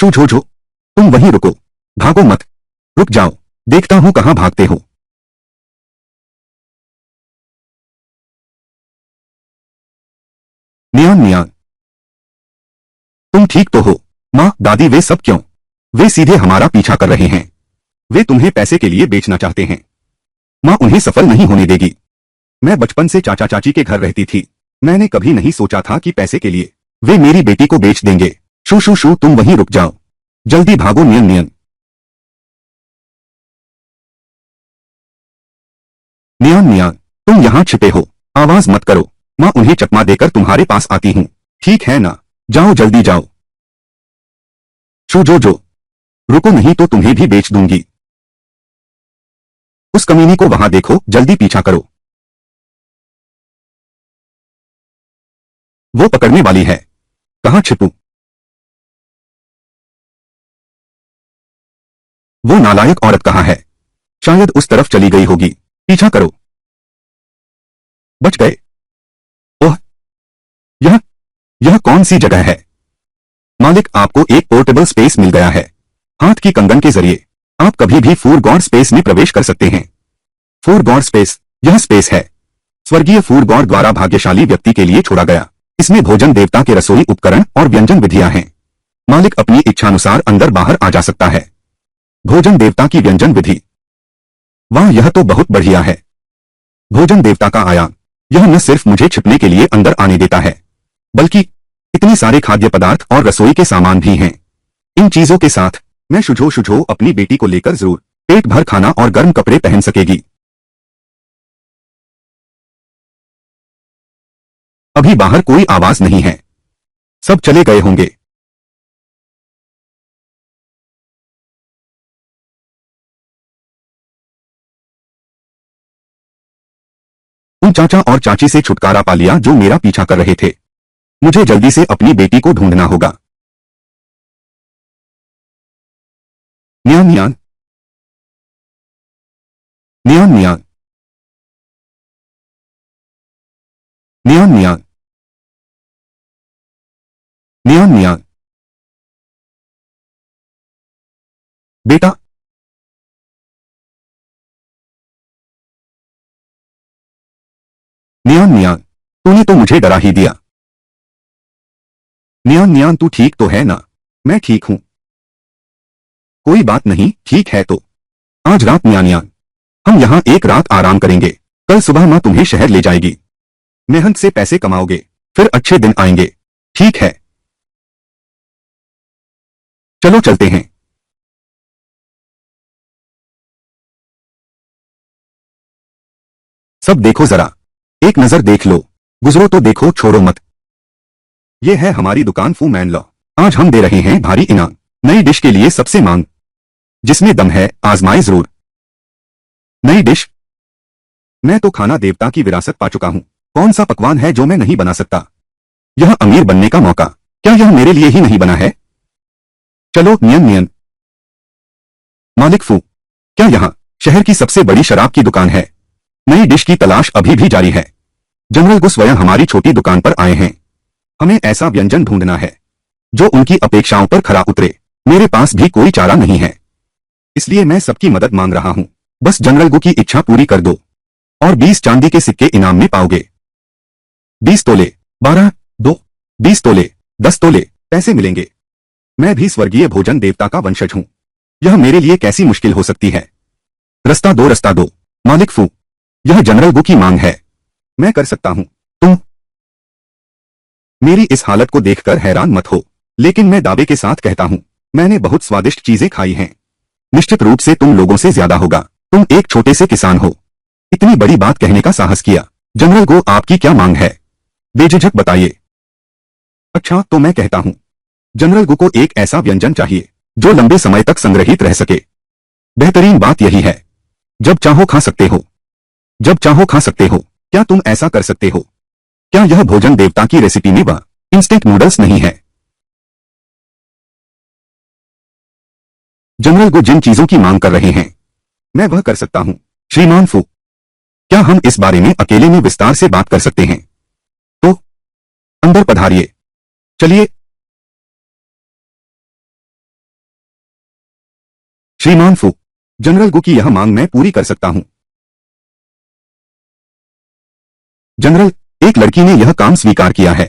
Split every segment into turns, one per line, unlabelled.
शू झो झो, तुम वहीं रुको, भागो मत, रुक जाओ, देखता हूं कहां भागते हो। नियान नियान, तुम ठीक तो हो? माँ दादी वे सब क्यों? वे सीधे हमारा पीछा कर रहे हैं। वे तुम्हें पैसे के लिए बेचना चाहते हैं। माँ उन्हें सफल नहीं होने देगी। मैं बचपन से चाचा चाची के घर रहती थी। मैंने कभी नहीं सोचा था कि पैसे के लिए वे मेरी बेटी को बेच देंगे। शू शू शू, तुम वहीं रुक जाओ, जल्दी भागो। नियन नियन नियान नियान, तुम यहाँ छिपे हो, आवाज मत करो। माँ उन्हें चकमा देकर तुम्हारे पास आती हूँ, ठीक है ना? जाओ जल्दी जाओ। शू जो जो, रुको नहीं तो तुम्हें भी बेच दूंगी। उस कमीनी को वहां देखो, जल्दी पीछा करो। वो पकड़ने वाली है। कहां छिपूं? वो नालायक औरत कहां है? शायद उस तरफ चली गई होगी। पीछा करो। बच गए। ओह, यह यह कौन सी जगह है? मालिक, आपको एक पोर्टेबल स्पेस मिल गया है। हाथ की कंगन के जरिए आप कभी भी फूर गॉड स्पेस में प्रवेश कर सकते हैं। फूर गॉड स्पेस, यह स्पेस है स्वर्गीय फूर गॉड द्वारा भाग्यशाली व्यक्ति के लिए छोड़ा गया। इसमें भोजन देवता के रसोई उपकरण और व्यंजन विधियां हैं। मालिक अपनी इच्छानुसार अंदर बाहर आ जा सकता है। भोजन देवता की व्यंजन विधि, वाह यह तो बहुत बढ़िया है। भोजन देवता का आया, यह न सिर्फ मुझे छिपने के लिए अंदर आने देता है, बल्कि इतने सारे खाद्य पदार्थ और रसोई के सामान भी हैं। इन चीजों के साथ मैं शुझो शुझो अपनी बेटी को लेकर जरूर पेट भर खाना और गर्म कपड़े पहन सकेगी। अभी बाहर कोई आवाज नहीं है, सब चले गए होंगे। उन चाचा और चाची से छुटकारा पा लिया जो मेरा पीछा कर रहे थे। मुझे जल्दी से अपनी बेटी को ढूंढना होगा। नियान नियान नियान नियान नियान नियान नियान नियान, बेटा नियान नियान, तूने तो मुझे डरा ही दिया। नियान नियान, तू ठीक तो है ना? मैं ठीक हूं, कोई बात नहीं, ठीक है तो आज रात नियान नियान हम यहाँ एक रात आराम करेंगे। कल सुबह माँ तुम्हें शहर ले जाएगी। मेहनत से पैसे कमाओगे, फिर अच्छे दिन आएंगे, ठीक है? चलो चलते हैं। सब देखो जरा, एक नजर देख लो, गुजरो तो देखो, छोड़ो मत। ये है हमारी दुकान फू मैन लॉ। आज हम दे रहे हैं भारी इनाम। नई डिश के लिए सबसे मांग, जिसमें दम है आजमाए जरूर। नई डिश, मैं तो खाना देवता की विरासत पा चुका हूं। कौन सा पकवान है जो मैं नहीं बना सकता? यह अमीर बनने का मौका, क्या यह मेरे लिए ही नहीं बना है? चलो नियन नियन। मालिक फू, क्या यहाँ शहर की सबसे बड़ी शराब की दुकान है? नई डिश की तलाश अभी भी जारी है। जनरल गु स्वयं हमारी छोटी दुकान पर आए हैं। हमें ऐसा व्यंजन ढूंढना है जो उनकी अपेक्षाओं पर खरा उतरे। मेरे पास भी कोई चारा नहीं है, इसलिए मैं सबकी मदद मांग रहा हूं। बस जनरल गु की इच्छा पूरी कर दो और 20 चांदी के सिक्के इनाम में पाओगे। 20 तोले, 12, 2, 20 तोले, 10 तोले पैसे मिलेंगे। मैं भी स्वर्गीय भोजन देवता का वंशज हूं। यह मेरे लिए कैसी मुश्किल हो सकती है? रास्ता दो, रास्ता दो। मालिक फू, यह जनरल गु की मांग है, मैं कर सकता हूं। तुम मेरी इस हालत को देखकर हैरान मत हो, लेकिन मैं दावे के साथ कहता हूं, मैंने बहुत स्वादिष्ट चीजें खाई हैं। निश्चित रूप से तुम लोगों से ज्यादा होगा। तुम एक छोटे से किसान हो, इतनी बड़ी बात कहने का साहस किया। जनरल गो, आपकी क्या मांग है? बेझिझक बताइए। अच्छा तो मैं कहता हूं, जनरल गो को एक ऐसा व्यंजन चाहिए जो लंबे समय तक संग्रहित रह सके। बेहतरीन बात यही है, जब चाहो खा सकते हो, जब चाहो खा सकते हो। क्या तुम ऐसा कर सकते हो? क्या यह भोजन देवता की रेसिपी में वह इंस्टेंट नूडल्स नहीं है? जनरल गो जिन चीजों की मांग कर रहे हैं, मैं वह कर सकता हूं। श्रीमान फू, क्या हम इस बारे में अकेले में विस्तार से बात कर सकते हैं? तो अंदर पधारिए। चलिए। श्रीमान फू, जनरल गु की यह मांग मैं पूरी कर सकता हूं। जनरल, एक लड़की ने यह काम स्वीकार किया है।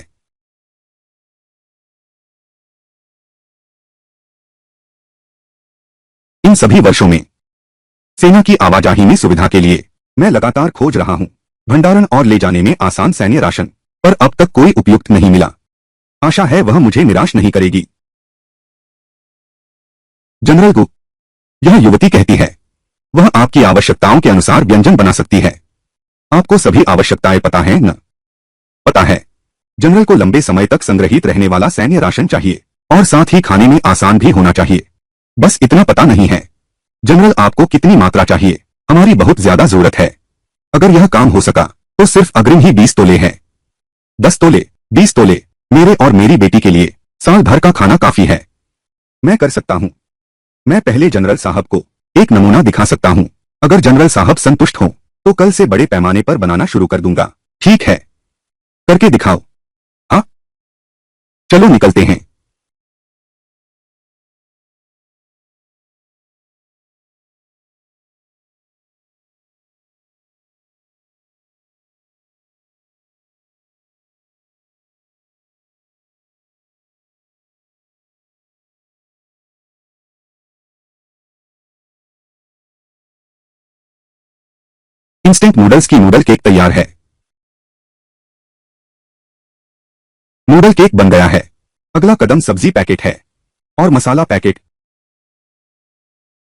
इन सभी वर्षों में सेना की आवाजाही में सुविधा के लिए मैं लगातार खोज रहा हूं, भंडारण और ले जाने में आसान सैन्य राशन, पर अब तक कोई उपयुक्त नहीं मिला। आशा है वह मुझे निराश नहीं करेगी। जनरल गु, यह युवती कहती है वह आपकी आवश्यकताओं के अनुसार व्यंजन बना सकती है। आपको सभी आवश्यकताएं पता है न? पता है। जनरल को लंबे समय तक संग्रहित रहने वाला सैन्य राशन चाहिए और साथ ही खाने में आसान भी होना चाहिए। बस इतना पता नहीं है। जनरल, आपको कितनी मात्रा चाहिए? हमारी बहुत ज्यादा जरूरत है। अगर यह काम हो सका तो सिर्फ अग्रिम ही 20 तोले है। 10 तोले, 20 तोले, मेरे और मेरी बेटी के लिए साल भर का खाना काफी है। मैं कर सकता हूं। मैं पहले जनरल साहब को एक नमूना दिखा सकता हूं। अगर जनरल साहब संतुष्ट हो तो कल से बड़े पैमाने पर बनाना शुरू कर दूंगा। ठीक है, करके दिखाओ। हाँ, चलो निकलते हैं। इंस्टेंट नूडल्स की नूडल केक तैयार है। नूडल केक बन गया है। अगला कदम सब्जी पैकेट है और मसाला पैकेट।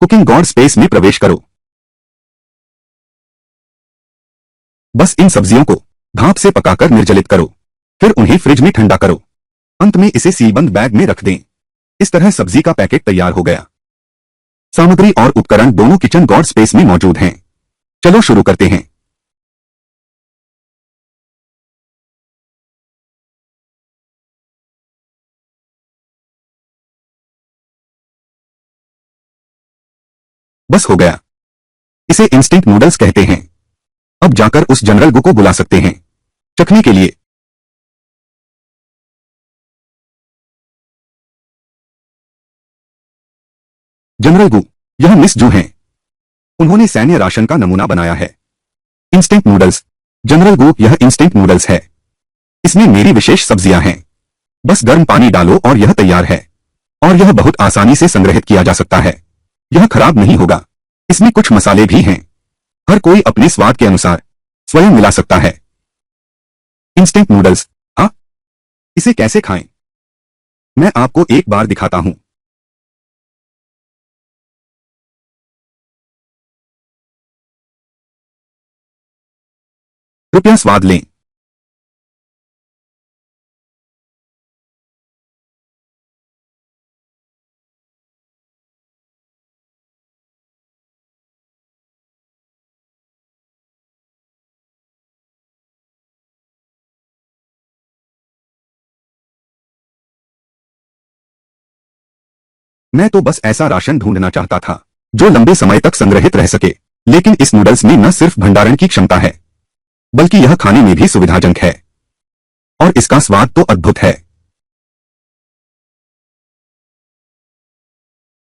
कुकिंग गॉड स्पेस में प्रवेश करो। बस इन सब्जियों को भाप से पकाकर निर्जलित करो, फिर उन्हें फ्रिज में ठंडा करो। अंत में इसे सीलबंद बैग में रख दें। इस तरह सब्जी का पैकेट तैयार हो गया। सामग्री और उपकरण दोनों किचन गॉड स्पेस में मौजूद हैं। चलो शुरू करते हैं। बस हो गया। इसे इंस्टेंट नूडल्स कहते हैं। अब जाकर उस जनरल गु को बुला सकते हैं चखने के लिए। जनरल गु, यह मिस जू हैं। उन्होंने सैन्य राशन का नमूना बनाया है। Instant noodles. जनरल गु, यह इंस्टेंट नूडल्स है। इसमें मेरी विशेष सब्जियां हैं। बस गर्म पानी डालो और यह तैयार है। और यह बहुत आसानी से संग्रहित किया जा सकता है। यह खराब नहीं होगा। इसमें कुछ मसाले भी हैं। हर कोई अपने स्वाद के अनुसार स्वयं मिला सकता है। Instant noodles. हाँ, इसे कैसे खाएं? मैं आपको एक बार दिखाता हूं। कृपया स्वाद लें। मैं तो बस ऐसा राशन ढूंढना चाहता था जो लंबे समय तक संग्रहित रह सके। लेकिन इस नूडल्स में न सिर्फ भंडारण की क्षमता है, बल्कि यह खाने में भी सुविधाजनक है। और इसका स्वाद तो अद्भुत है।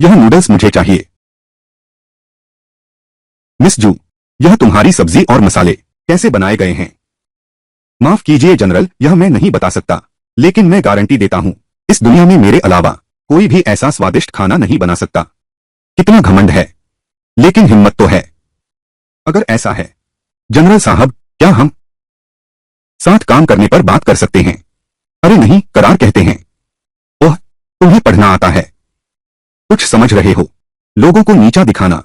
यह नूडल्स मुझे चाहिए। मिस जू, यह तुम्हारी सब्जी और मसाले कैसे बनाए गए हैं? माफ कीजिए जनरल, यह मैं नहीं बता सकता, लेकिन मैं गारंटी देता हूं इस दुनिया में मेरे अलावा कोई भी ऐसा स्वादिष्ट खाना नहीं बना सकता। कितना घमंड है, लेकिन हिम्मत तो है। अगर ऐसा है जनरल साहब, क्या हम साथ काम करने पर बात कर सकते हैं? अरे नहीं, करार कहते हैं। ओह, तुम्हें पढ़ना आता है। कुछ समझ रहे हो? लोगों को नीचा दिखाना।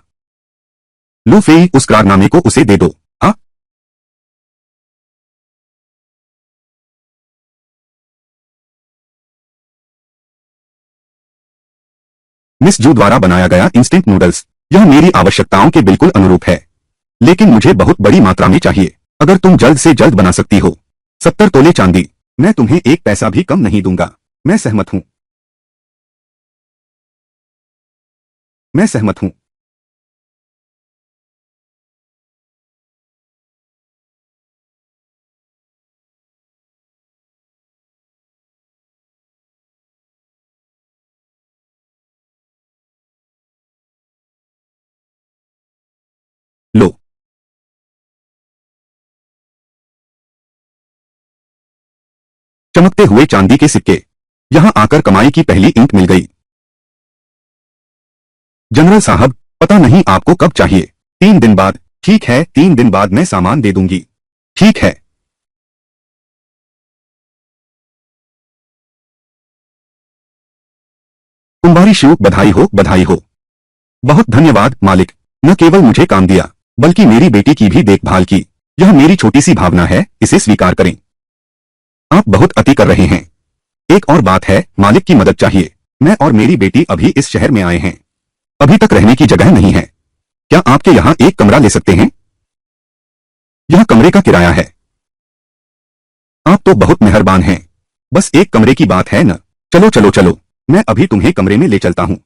लो फेई, उस करारनामे को उसे दे दो। हाँ, मिस जू द्वारा बनाया गया इंस्टेंट नूडल्स, यह मेरी आवश्यकताओं के बिल्कुल अनुरूप है। लेकिन मुझे बहुत बड़ी मात्रा में चाहिए। अगर तुम जल्द से जल्द बना सकती हो, 70 तोले चांदी, मैं तुम्हें एक पैसा भी कम नहीं दूंगा। मैं सहमत हूं। मैं सहमत हूं। चमकते हुए चांदी के सिक्के। यहां आकर कमाई की पहली ईंट मिल गई। जनरल साहब, पता नहीं आपको कब चाहिए। 3 दिन बाद। ठीक है, 3 दिन बाद मैं सामान दे दूंगी। ठीक है। कुंभारी शिव, बधाई हो, बधाई हो। बहुत धन्यवाद मालिक। न केवल मुझे काम दिया, बल्कि मेरी बेटी की भी देखभाल की। यह मेरी छोटी सी भावना है, इसे स्वीकार करें। आप बहुत अति कर रहे हैं। एक और बात है, मालिक की मदद चाहिए। मैं और मेरी बेटी अभी इस शहर में आए हैं। अभी तक रहने की जगह नहीं है। क्या आपके यहाँ एक कमरा ले सकते हैं? यह कमरे का किराया है। आप तो बहुत मेहरबान हैं। बस एक कमरे की बात है न। चलो चलो चलो, मैं अभी तुम्हें कमरे में ले चलता हूँ।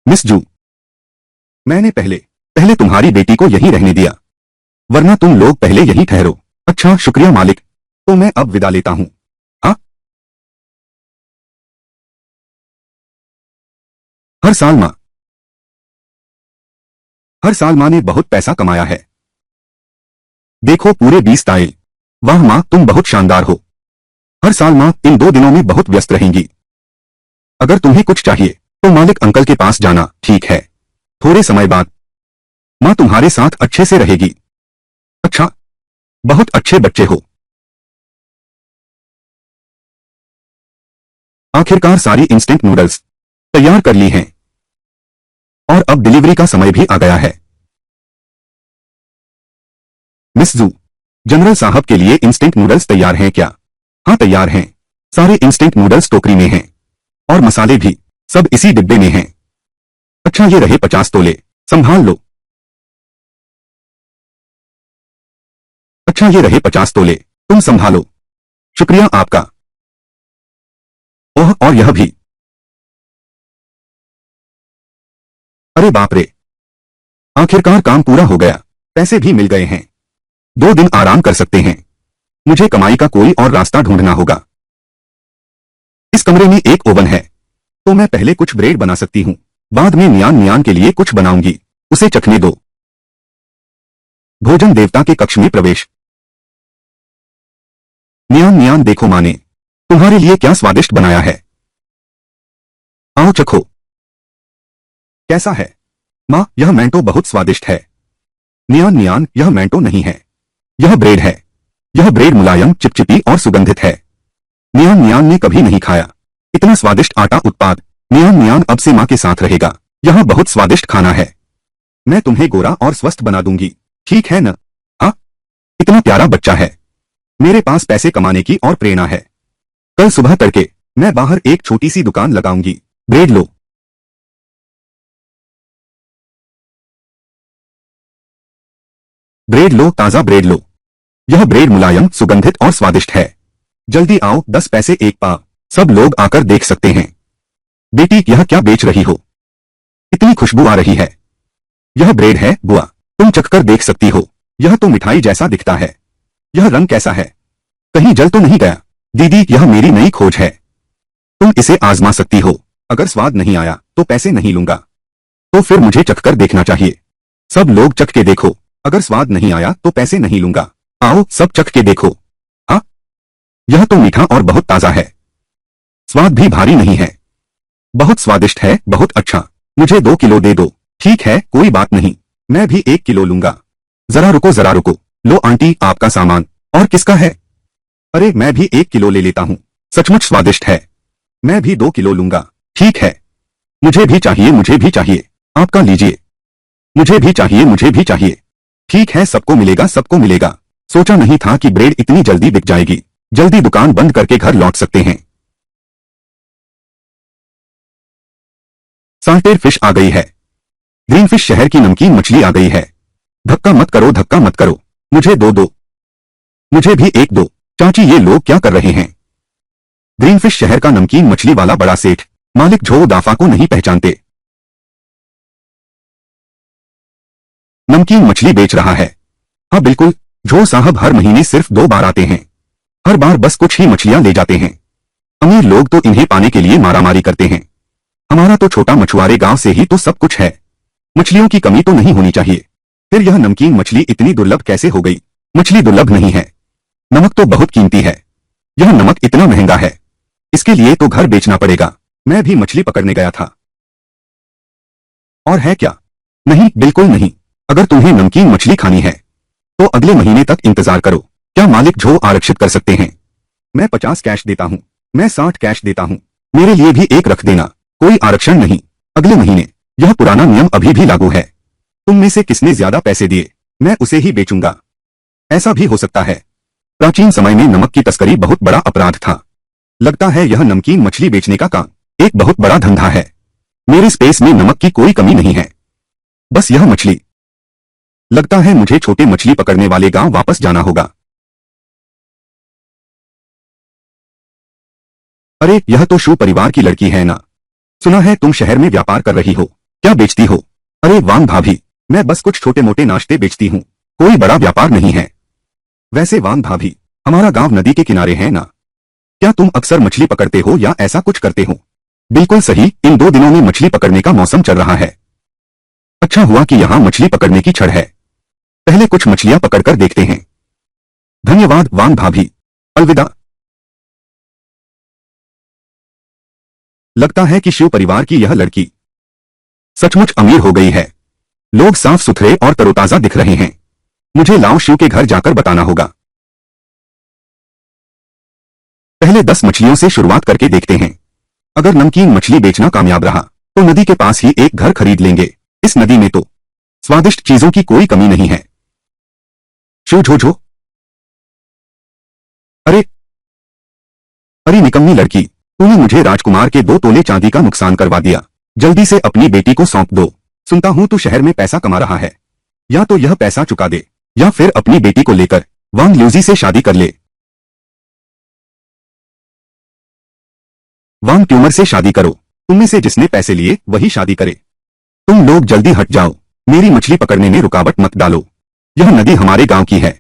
मिस जू, मैंने पहले पहले तुम्हारी बेटी को यहीं रहने दिया, वरना तुम लोग पहले यहीं ठहरो। अच्छा, शुक्रिया मालिक। तो मैं अब विदा लेता हूँ। हाँ, हर साल माँ हर साल माँ ने बहुत पैसा कमाया है। देखो, पूरे 20 टाइल। वाह माँ, तुम बहुत शानदार हो। हर साल माँ इन 2 दिनों में बहुत व्यस्त रहेंगी। अगर तुम्हें कुछ चाहिए तो मालिक अंकल के पास जाना, ठीक है? थोड़े समय बाद माँ तुम्हारे साथ अच्छे से रहेगी। अच्छा, बहुत अच्छे बच्चे हो। आखिरकार सारी इंस्टेंट नूडल्स तैयार कर ली हैं और अब डिलीवरी का समय भी आ गया है। मिस जू, जनरल साहब के लिए इंस्टेंट नूडल्स तैयार हैं क्या? हाँ, तैयार हैं। सारे इंस्टेंट नूडल्स टोकरी में हैं और मसाले भी सब इसी डिब्बे में हैं। अच्छा, ये रहे 50 तोले। संभाल लो। अच्छा, ये रहे 50 तोले। तुम संभालो। शुक्रिया आपका। ओह, और यह भी। अरे बाप रे, आखिरकार काम पूरा हो गया। पैसे भी मिल गए हैं। 2 दिन आराम कर सकते हैं। मुझे कमाई का कोई और रास्ता ढूंढना होगा। इस कमरे में एक ओवन है, तो मैं पहले कुछ ब्रेड बना सकती हूँ। बाद में नियान नियान के लिए कुछ बनाऊंगी। उसे चखने दो। भोजन देवता के कक्ष में प्रवेश। नियान नियान, देखो माँ ने तुम्हारे लिए क्या स्वादिष्ट बनाया है। आओ चखो। कैसा है? माँ, यह मैंटो बहुत स्वादिष्ट है। नियान नियान, यह मैंटो नहीं है, यह ब्रेड है। यह ब्रेड मुलायम, चिपचिपी और सुगंधित है। नियान नियान ने कभी नहीं खाया इतना स्वादिष्ट आटा उत्पाद। नियान नियान अब से माँ के साथ रहेगा। यह बहुत स्वादिष्ट खाना है। मैं तुम्हें गोरा और स्वस्थ बना दूंगी, ठीक है न? हाँ, इतना प्यारा बच्चा है। मेरे पास पैसे कमाने की और प्रेरणा है। कल सुबह तड़के मैं बाहर एक छोटी सी दुकान लगाऊंगी। ब्रेड लो। ब्रेड लो, ताजा ब्रेड लो। यह ब्रेड मुलायम, सुगंधित और स्वादिष्ट है। जल्दी आओ, 10 पैसे एक पाव। सब लोग आकर देख सकते हैं। बेटी, यह क्या बेच रही हो? इतनी खुशबू आ रही है। यह ब्रेड है बुआ, तुम चखकर देख सकती हो। यह तो मिठाई जैसा दिखता है। यह रंग कैसा है? कहीं जल तो नहीं गया? दीदी, यह मेरी नई खोज है। तुम इसे आजमा सकती हो। अगर स्वाद नहीं आया तो पैसे नहीं लूंगा। तो फिर मुझे चखकर देखना चाहिए। सब लोग चख के देखो। अगर स्वाद नहीं आया तो पैसे नहीं लूंगा। आओ, सब चख के देखो। हाँ, यह तो मीठा और बहुत ताजा है। स्वाद भी भारी नहीं है। बहुत स्वादिष्ट है, बहुत अच्छा। मुझे 2 किलो दे दो। ठीक है, कोई बात नहीं, मैं भी 1 किलो लूंगा। जरा रुको, जरा रुको। लो आंटी, आपका सामान। और किसका है? अरे, मैं भी 1 किलो ले लेता हूँ। सचमुच स्वादिष्ट है। मैं भी 2 किलो लूंगा। ठीक है। मुझे भी चाहिए, मुझे भी चाहिए। आपका लीजिए। मुझे भी चाहिए, मुझे भी चाहिए। ठीक है, सबको मिलेगा, सबको मिलेगा। सोचा नहीं था कि ब्रेड इतनी जल्दी बिक जाएगी। जल्दी दुकान बंद करके घर लौट सकते हैं। साल्टेड फिश आ गई है। ग्रीन फिश शहर की नमकीन मछली आ गई है। धक्का मत करो, धक्का मत करो। मुझे दो। मुझे भी एक दो। चाची, ये लोग क्या कर रहे हैं? ग्रीन फिश शहर का नमकीन मछली वाला बड़ा सेठ मालिक झो दाफा को नहीं पहचानते। नमकीन मछली बेच रहा है। हाँ बिल्कुल, झो साहब हर महीने सिर्फ 2 बार आते हैं। हर बार बस कुछ ही मछलियां ले जाते हैं। अमीर लोग तो इन्हें पाने के लिए मारामारी करते हैं। हमारा तो छोटा मछुआरे गांव से ही तो सब कुछ है। मछलियों की कमी तो नहीं होनी चाहिए। फिर यह नमकीन मछली इतनी दुर्लभ कैसे हो गई? मछली दुर्लभ नहीं है, नमक तो बहुत कीमती है। यह नमक इतना महंगा है, इसके लिए तो घर बेचना पड़ेगा। मैं भी मछली पकड़ने गया था। और है क्या? नहीं, बिल्कुल नहीं। अगर तुम्हें नमकीन मछली खानी है तो अगले महीने तक इंतजार करो। क्या मालिक जो आरक्षित कर सकते हैं? मैं 50 कैश देता हूँ। मैं 60 कैश देता हूँ। मेरे लिए भी एक रख देना। कोई आरक्षण नहीं, अगले महीने। यह पुराना नियम अभी भी लागू है। तुम में से किसने ज्यादा पैसे दिए, मैं उसे ही बेचूंगा। ऐसा भी हो सकता है। प्राचीन समय में नमक की तस्करी बहुत बड़ा अपराध था। लगता है यह नमकीन मछली बेचने का काम एक बहुत बड़ा धंधा है। मेरे स्पेस में नमक की कोई कमी नहीं है, बस यह मछली। लगता है मुझे छोटे मछली पकड़ने वाले गांव वापस जाना होगा। अरे, यह तो शू परिवार की लड़की है ना? सुना है तुम शहर में व्यापार कर रही हो। क्या बेचती हो? अरे वांग भाभी, मैं बस कुछ छोटे मोटे नाश्ते बेचती हूँ, कोई बड़ा व्यापार नहीं है। वैसे वांग भाभी, हमारा गांव नदी के किनारे है ना? क्या तुम अक्सर मछली पकड़ते हो या ऐसा कुछ करते हो? बिल्कुल सही, इन 2 दिनों में मछली पकड़ने का मौसम चल रहा है। अच्छा हुआ कि यहाँ मछली पकड़ने की छड़ है। पहले कुछ मछलियां पकड़कर देखते हैं। धन्यवाद वांग भाभी, अलविदा। लगता है कि शिव परिवार की यह लड़की सचमुच अमीर हो गई है। लोग साफ सुथरे और तरोताजा दिख रहे हैं। मुझे लाओ शिव के घर जाकर बताना होगा। पहले 10 मछलियों से शुरुआत करके देखते हैं। अगर नमकीन मछली बेचना कामयाब रहा तो नदी के पास ही एक घर खरीद लेंगे। इस नदी में तो स्वादिष्ट चीजों की कोई कमी नहीं है। शू झो झो। अरे अरे निकम्मी लड़की, तूने मुझे राजकुमार के 2 तोले चांदी का नुकसान करवा दिया। जल्दी से अपनी बेटी को सौंप दो। सुनता हूं तू शहर में पैसा कमा रहा है। या तो यह पैसा चुका दे या फिर अपनी बेटी को लेकर वांग ल्यूजी से शादी कर ले। वांग ट्यूमर से शादी करो। तुम में से जिसने पैसे लिए वही शादी करे। तुम लोग जल्दी हट जाओ, मेरी मछली पकड़ने में रुकावट मत डालो। यह नदी हमारे गांव की है।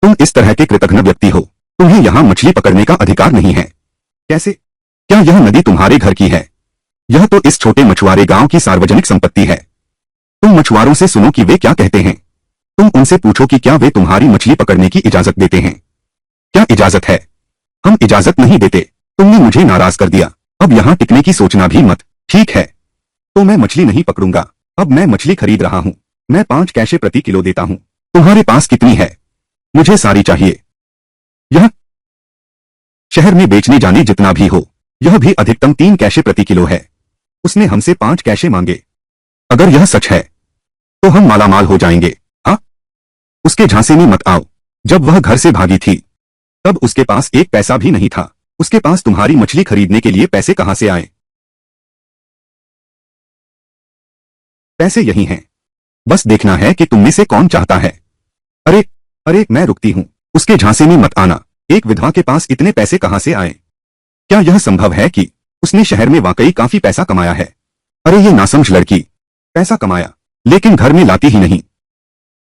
तुम इस तरह के कृतघ्न व्यक्ति हो, तुम्हें यहाँ मछली पकड़ने का अधिकार नहीं है। कैसे? क्या यह नदी तुम्हारे घर की है? यह तो इस छोटे मछुआरे गांव की सार्वजनिक संपत्ति है। तुम मछुआरों से सुनो कि वे क्या कहते हैं। तुम उनसे पूछो कि क्या वे तुम्हारी मछली पकड़ने की इजाजत देते हैं। क्या इजाजत है? हम इजाजत नहीं देते। तुमने मुझे नाराज कर दिया, अब यहाँ टिकने की सोचना भी मत। ठीक है, तो मैं मछली नहीं पकड़ूंगा। अब मैं मछली खरीद रहा हूँ। मैं 5 कैशे प्रति किलो देता हूँ। तुम्हारे पास कितनी है? मुझे सारी चाहिए। यह शहर में बेचने जाने जितना भी हो, यह भी अधिकतम 3 कैशे प्रति किलो है। उसने हमसे 5 कैशे मांगे। अगर यह सच है तो हम मालामाल हो जाएंगे। हाँ, उसके झांसे में मत आओ। जब वह घर से भागी थी तब उसके पास एक पैसा भी नहीं था। उसके पास तुम्हारी मछली खरीदने के लिए पैसे कहां से आए? पैसे यही हैं, बस देखना है कि तुम में से कौन चाहता है। अरे अरे, मैं रुकती हूं। उसके झांसे में मत आना। एक विधवा के पास इतने पैसे कहां से आए? क्या यह संभव है कि उसने शहर में वाकई काफी पैसा कमाया है? अरे ये नासमझ लड़की, पैसा कमाया लेकिन घर में लाती ही नहीं।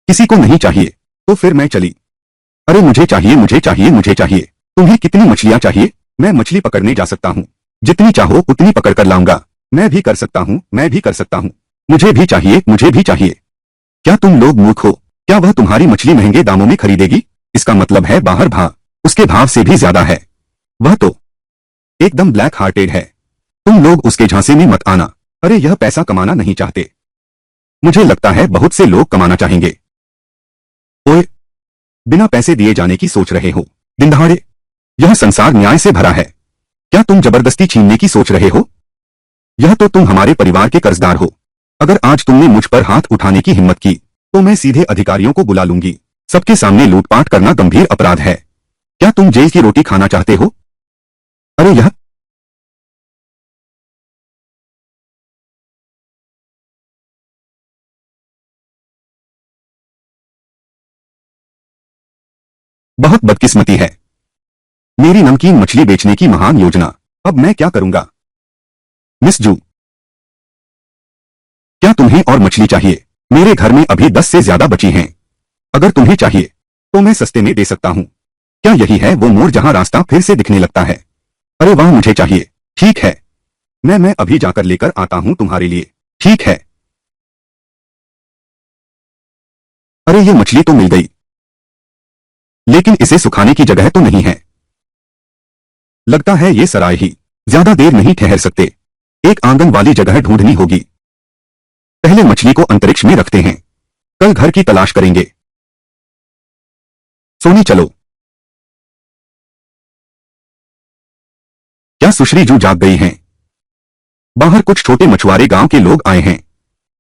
किसी को नहीं चाहिए तो फिर मैं चली। अरे मुझे चाहिए, मुझे चाहिए, मुझे चाहिए। तुम्हें कितनी मछलियां चाहिए? मैं मछली पकड़ने जा सकता हूँ। जितनी चाहो उतनी पकड़ कर लाऊंगा। मैं भी कर सकता हूँ, मैं भी कर सकता हूँ। मुझे भी चाहिए, मुझे भी चाहिए। क्या तुम लोग मूर्ख हो? क्या वह तुम्हारी मछली महंगे दामों में खरीदेगी? इसका मतलब है बाहर भाव उसके भाव से भी ज्यादा है। वह तो एकदम ब्लैक हार्टेड है। तुम लोग उसके झांसे में मत आना। अरे यह पैसा कमाना नहीं चाहते। मुझे लगता है बहुत से लोग कमाना चाहेंगे। ओए, बिना पैसे दिए जाने की सोच रहे हो? दिन दहाड़े? यह संसार न्याय से भरा है। क्या तुम जबरदस्ती छीनने की सोच रहे हो? यह तो तुम हमारे परिवार के कर्जदार हो। अगर आज तुमने मुझ पर हाथ उठाने की हिम्मत की तो मैं सीधे अधिकारियों को बुला लूंगी। सबके सामने लूटपाट करना गंभीर अपराध है। क्या तुम जेल की रोटी खाना चाहते हो? अरे यह बहुत बदकिस्मती है। मेरी नमकीन मछली बेचने की महान योजना। अब मैं क्या करूंगा? मिस जू, क्या तुम्हें और मछली चाहिए? मेरे घर में अभी 10 से ज्यादा बची हैं। अगर तुम्हें चाहिए तो मैं सस्ते में दे सकता हूँ। क्या यही है वो मोड़ जहां रास्ता फिर से दिखने लगता है? अरे वाह, मुझे चाहिए। ठीक है, मैं अभी जाकर लेकर आता हूँ तुम्हारे लिए। ठीक है। अरे ये मछली तो मिल गई, लेकिन इसे सुखाने की जगह तो नहीं है। लगता है ये सराय ही, ज्यादा देर नहीं ठहर सकते, एक आंगन वाली जगह ढूंढनी होगी। पहले मछली को अंतरिक्ष में रखते हैं, कल घर की तलाश करेंगे। सोनी चलो। क्या सुश्री जू जाग गई हैं? बाहर कुछ छोटे मछुआरे गांव के लोग आए हैं,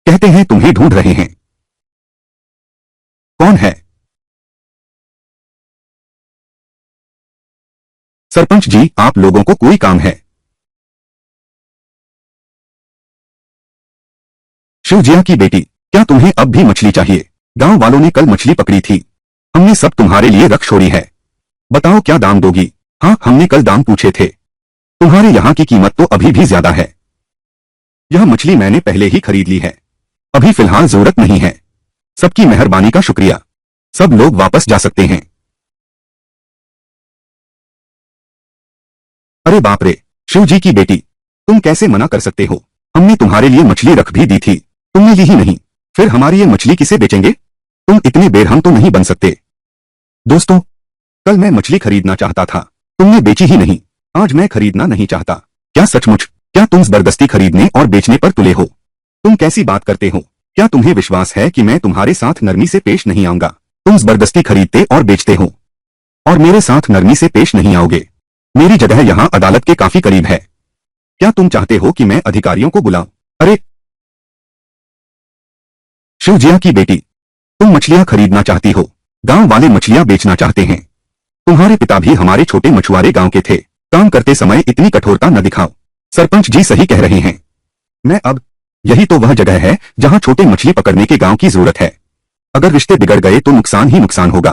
कहते हैं तुम्हें ढूंढ रहे हैं। कौन है? सरपंच जी, आप लोगों को कोई काम है? शिवजिया की बेटी, क्या तुम्हें अब भी मछली चाहिए? गांव वालों ने कल मछली पकड़ी थी, हमने सब तुम्हारे लिए रख छोड़ी है। बताओ क्या दाम दोगी? हाँ, हमने कल दाम पूछे थे, तुम्हारे यहाँ की कीमत तो अभी भी ज्यादा है। यह मछली मैंने पहले ही खरीद ली है, अभी फिलहाल जरूरत नहीं है। सबकी मेहरबानी का शुक्रिया, सब लोग वापस जा सकते हैं। अरे बाप रे, शिव जी की बेटी, तुम कैसे मना कर सकते हो? हमने तुम्हारे लिए मछली रख भी दी थी, तुमने ली ही नहीं। फिर हमारी ये मछली किसे बेचेंगे? तुम इतने बेरहम तो नहीं बन सकते। दोस्तों, कल मैं मछली खरीदना चाहता था, तुमने बेची ही नहीं। आज मैं खरीदना नहीं चाहता। क्या सचमुच? क्या तुम जबरदस्ती खरीदने और बेचने पर तुले हो? तुम कैसी बात करते हो? क्या तुम्हें विश्वास है कि मैं तुम्हारे साथ नरमी से पेश नहीं आऊंगा? तुम जबरदस्ती खरीदते और बेचते हो, और मेरे साथ नरमी से पेश नहीं आओगे। मेरी जगह यहाँ अदालत के काफी करीब है। क्या तुम चाहते हो कि मैं अधिकारियों को बुलाऊं? अरे शिवजिया की बेटी, तुम मछलियां खरीदना चाहती हो, गांव वाले मछलियां बेचना चाहते हैं। तुम्हारे पिता भी हमारे छोटे मछुआरे गांव के थे, काम करते समय इतनी कठोरता न दिखाओ। सरपंच जी सही कह रहे हैं। मैं अब यही तो वह जगह है जहां छोटे मछली पकड़ने के गांव की जरूरत है। अगर रिश्ते बिगड़ गए तो नुकसान ही नुकसान होगा।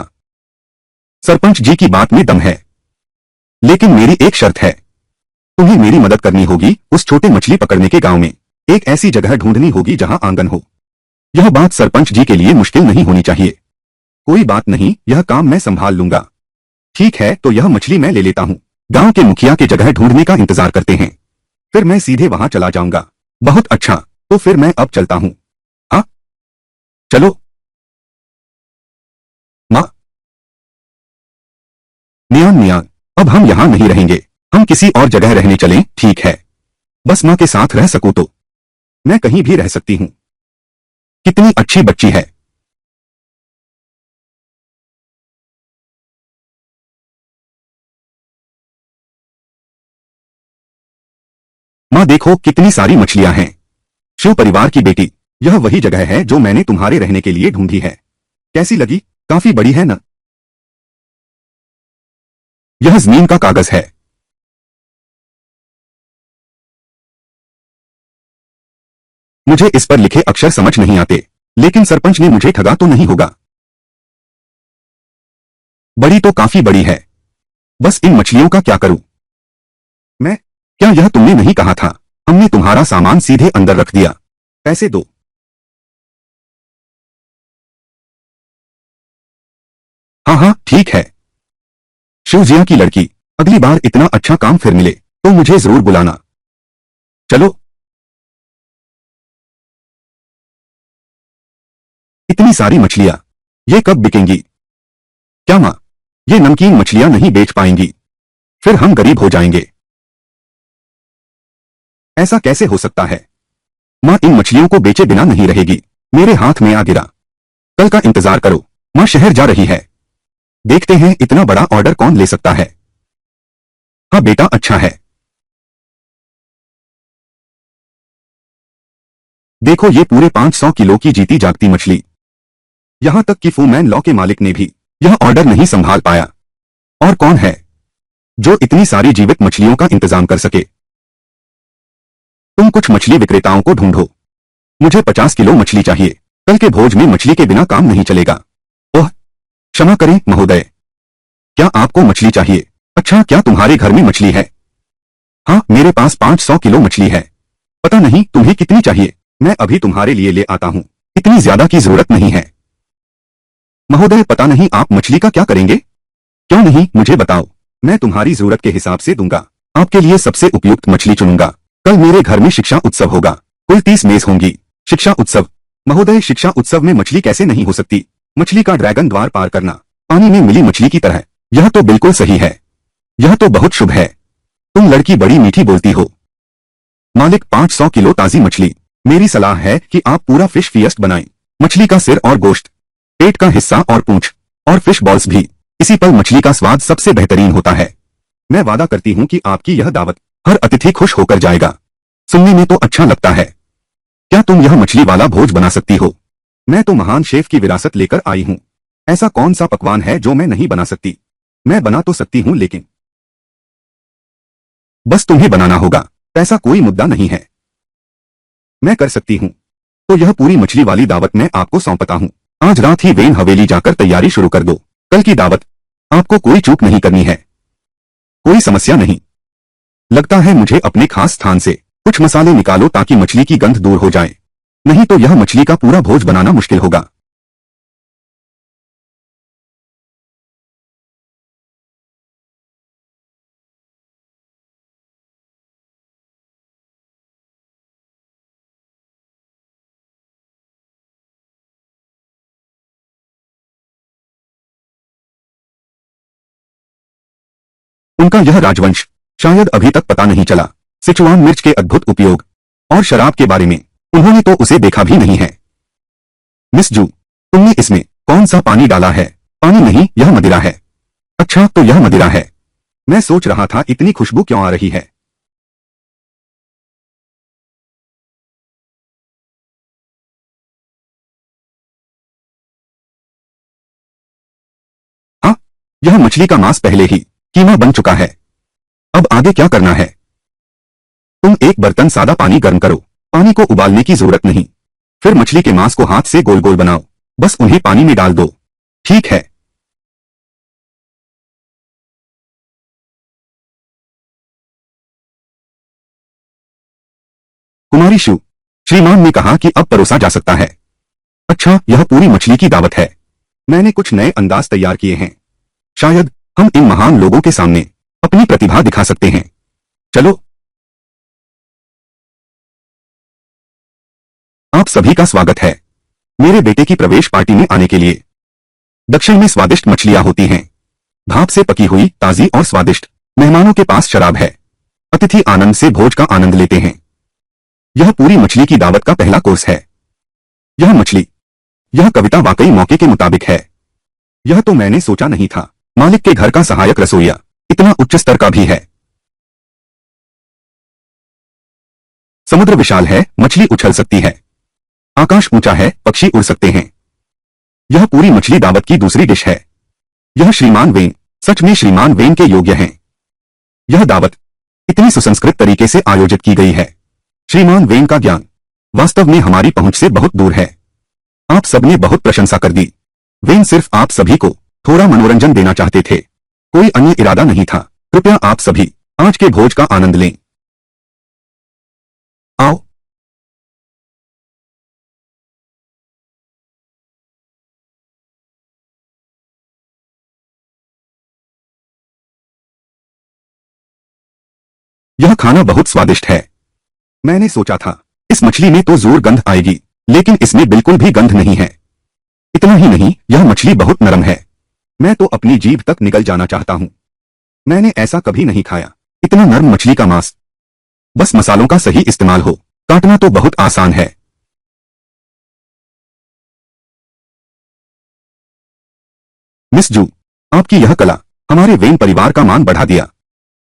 सरपंच जी की बात में दम है, लेकिन मेरी एक शर्त है, तुम्हें मेरी मदद करनी होगी। उस छोटे मछली पकड़ने के गांव में एक ऐसी जगह ढूंढनी होगी जहां आंगन हो। यह बात सरपंच जी के लिए मुश्किल नहीं होनी चाहिए। कोई बात नहीं, यह काम मैं संभाल लूंगा। ठीक है, तो यह मछली मैं ले लेता हूँ। गांव के मुखिया के जगह ढूंढने का इंतजार करते हैं, फिर मैं सीधे वहां चला जाऊंगा। बहुत अच्छा, तो फिर मैं अब चलता हूँ। हाँ चलो। माँ, नियान नियान, अब हम यहाँ नहीं रहेंगे, हम किसी और जगह रहने चलें। ठीक है, बस माँ के साथ रह सकूं तो। मैं कहीं भी रह सकती हूँ। कितनी अच्छी बच्ची है। माँ देखो कितनी सारी मछलियां हैं। शिव परिवार की बेटी, यह वही जगह है जो मैंने तुम्हारे रहने के लिए ढूंढी है। कैसी लगी? काफी बड़ी है ना? यह जमीन का कागज है। मुझे इस पर लिखे अक्षर समझ नहीं आते, लेकिन सरपंच ने मुझे ठगा तो नहीं होगा। बड़ी तो काफी बड़ी है, बस इन मछलियों का क्या करूं मैं? क्या यह तुमने नहीं कहा था हमने तुम्हारा सामान सीधे अंदर रख दिया? पैसे दो। हाँ हाँ ठीक है। शिवजिया की लड़की, अगली बार इतना अच्छा काम फिर मिले तो मुझे जरूर बुलाना। चलो। इतनी सारी मछलियां, ये कब बिकेंगी? क्या माँ, ये नमकीन मछलियां नहीं बेच पाएंगी, फिर हम गरीब हो जाएंगे। ऐसा कैसे हो सकता है? माँ इन मछलियों को बेचे बिना नहीं रहेगी, मेरे हाथ में आ गिरा। कल का इंतजार करो, माँ शहर जा रही है, देखते हैं इतना बड़ा ऑर्डर कौन ले सकता है। हाँ बेटा, अच्छा है। देखो ये पूरे 500 किलो की जीती जागती मछली। यहां तक कि फूमैन लॉ के मालिक ने भी यह ऑर्डर नहीं संभाल पाया। और कौन है जो इतनी सारी जीवित मछलियों का इंतजाम कर सके? तुम कुछ मछली विक्रेताओं को ढूंढो, मुझे 50 किलो मछली चाहिए। कल के भोज में मछली के बिना काम नहीं चलेगा। ओह, क्षमा करें महोदय, क्या आपको मछली चाहिए? अच्छा, क्या तुम्हारे घर में मछली है? हाँ, मेरे पास 500 किलो मछली है। पता नहीं तुम्हें कितनी चाहिए, मैं अभी तुम्हारे लिए ले आता हूँ। इतनी ज्यादा की जरूरत नहीं है महोदय। पता नहीं आप मछली का क्या करेंगे? क्यों नहीं, मुझे बताओ, मैं तुम्हारी जरूरत के हिसाब से दूंगा। आपके लिए सबसे उपयुक्त मछली चुनूंगा। कल मेरे घर में शिक्षा उत्सव होगा, कुल 30 मेज होंगी। शिक्षा उत्सव? महोदय, शिक्षा उत्सव में मछली कैसे नहीं हो सकती? मछली का ड्रैगन द्वार पार करना, पानी में मिली मछली की तरह। यह तो बिल्कुल सही है। यह तो बहुत शुभ है। तुम लड़की बड़ी मीठी बोलती हो। मालिक 500 किलो ताजी मछली। मेरी सलाह है कि आप पूरा फिश फियस्ट बनाएं। मछली का सिर और गोश्त, पेट का हिस्सा और पूंछ, और फिश बॉल्स भी। इसी पल मछली का स्वाद सबसे बेहतरीन होता है। मैं वादा करती हूँ कि आपकी यह दावत हर अतिथि खुश होकर जाएगा। सुनने में तो अच्छा लगता है। क्या तुम यह मछली वाला भोज बना सकती हो? मैं तो महान शेफ की विरासत लेकर आई हूँ। ऐसा कौन सा पकवान है जो मैं नहीं बना सकती? मैं बना तो सकती हूँ, लेकिन बस तुम्हें बनाना होगा। ऐसा कोई मुद्दा नहीं है। मैं कर सकती हूँ। तो यह पूरी मछली वाली दावत मैं आपको सौंपता हूँ। आज रात ही वेन हवेली जाकर तैयारी शुरू कर दो। कल की दावत आपको कोई चूक नहीं करनी है। कोई समस्या नहीं। लगता है मुझे अपने खास स्थान से कुछ मसाले निकालो ताकि मछली की गंध दूर हो जाए। नहीं तो यह मछली का पूरा भोज बनाना मुश्किल होगा। उनका यह राजवंश शायद अभी तक पता नहीं चला। सिचुआन मिर्च के अद्भुत उपयोग और शराब के बारे में उन्होंने तो उसे देखा भी नहीं है। मिस जू, तुमने इसमें कौन सा पानी डाला है? पानी नहीं, यह मदिरा है। अच्छा, तो यह मदिरा है। मैं सोच रहा था इतनी खुशबू क्यों आ रही है। हाँ, यह मछली का मांस पहले ही कीमा बन चुका है। अब आगे क्या करना है? तुम एक बर्तन सादा पानी गर्म करो। पानी को उबालने की जरूरत नहीं। फिर मछली के मांस को हाथ से गोल गोल बनाओ। बस उन्हें पानी में डाल दो। ठीक है। कुमारी शू, श्रीमान ने कहा कि अब परोसा जा सकता है। अच्छा, यह पूरी मछली की दावत है। मैंने कुछ नए अंदाज तैयार किए हैं। शायद हम इन महान लोगों के सामने अपनी प्रतिभा दिखा सकते हैं। चलो, आप सभी का स्वागत है मेरे बेटे की प्रवेश पार्टी में आने के लिए। दक्षिण में स्वादिष्ट मछलियां होती हैं, भाप से पकी हुई, ताजी और स्वादिष्ट। मेहमानों के पास शराब है। अतिथि आनंद से भोज का आनंद लेते हैं। यह पूरी मछली की दावत का पहला कोर्स है। यह मछली, यह कविता वाकई मौके के मुताबिक है। यह तो मैंने सोचा नहीं था। मालिक के घर का सहायक रसोइया इतना उच्च स्तर का भी है। समुद्र विशाल है, मछली उछल सकती है। आकाश ऊंचा है, पक्षी उड़ सकते हैं। यह पूरी मछली दावत की दूसरी डिश है। यह श्रीमान वेन सच में श्रीमान वेन के योग्य हैं। यह दावत इतनी सुसंस्कृत तरीके से आयोजित की गई है। श्रीमान वेन का ज्ञान वास्तव में हमारी पहुंच से बहुत दूर है। आप सबने बहुत प्रशंसा कर दी। वेन सिर्फ आप सभी को थोड़ा मनोरंजन देना चाहते थे। कोई अन्य इरादा नहीं था। कृपया आप सभी आज के भोज का आनंद लें। आओ। यह खाना बहुत स्वादिष्ट है। मैंने सोचा था इस मछली में तो जरूर गंध आएगी, लेकिन इसमें बिल्कुल भी गंध नहीं है। इतना ही नहीं, यह मछली बहुत नरम है। मैं तो अपनी जीभ तक निकल जाना चाहता हूँ। मैंने ऐसा कभी नहीं खाया। इतना नरम मछली का मांस। बस मसालों का सही इस्तेमाल हो, काटना तो बहुत आसान है। मिस जू, आपकी यह कला हमारे वेन परिवार का मान बढ़ा दिया।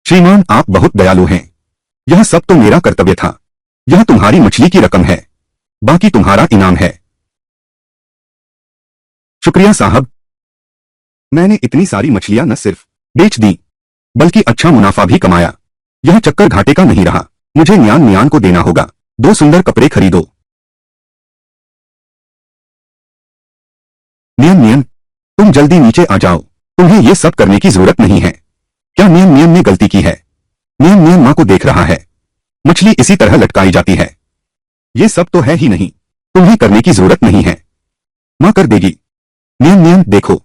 श्रीमान, आप बहुत दयालु हैं। यह सब तो मेरा कर्तव्य था। यह तुम्हारी मछली की रकम है। बाकी तुम्हारा इनाम है। शुक्रिया साहब। मैंने इतनी सारी मछलियां न सिर्फ बेच दी, बल्कि अच्छा मुनाफा भी कमाया। यह चक्कर घाटे का नहीं रहा। मुझे नियान नियान को देना होगा। 2 सुंदर कपड़े खरीदो। नियन नियन, तुम जल्दी नीचे आ जाओ। तुम्हें ये सब करने की जरूरत नहीं है। क्या नियन नियन ने गलती की है? नियन नियन माँ को देख रहा है। मछली इसी तरह लटकाई जाती है। ये सब तो है ही नहीं। तुम्हें करने की जरूरत नहीं है। माँ कर देगी। नियन नियन देखो,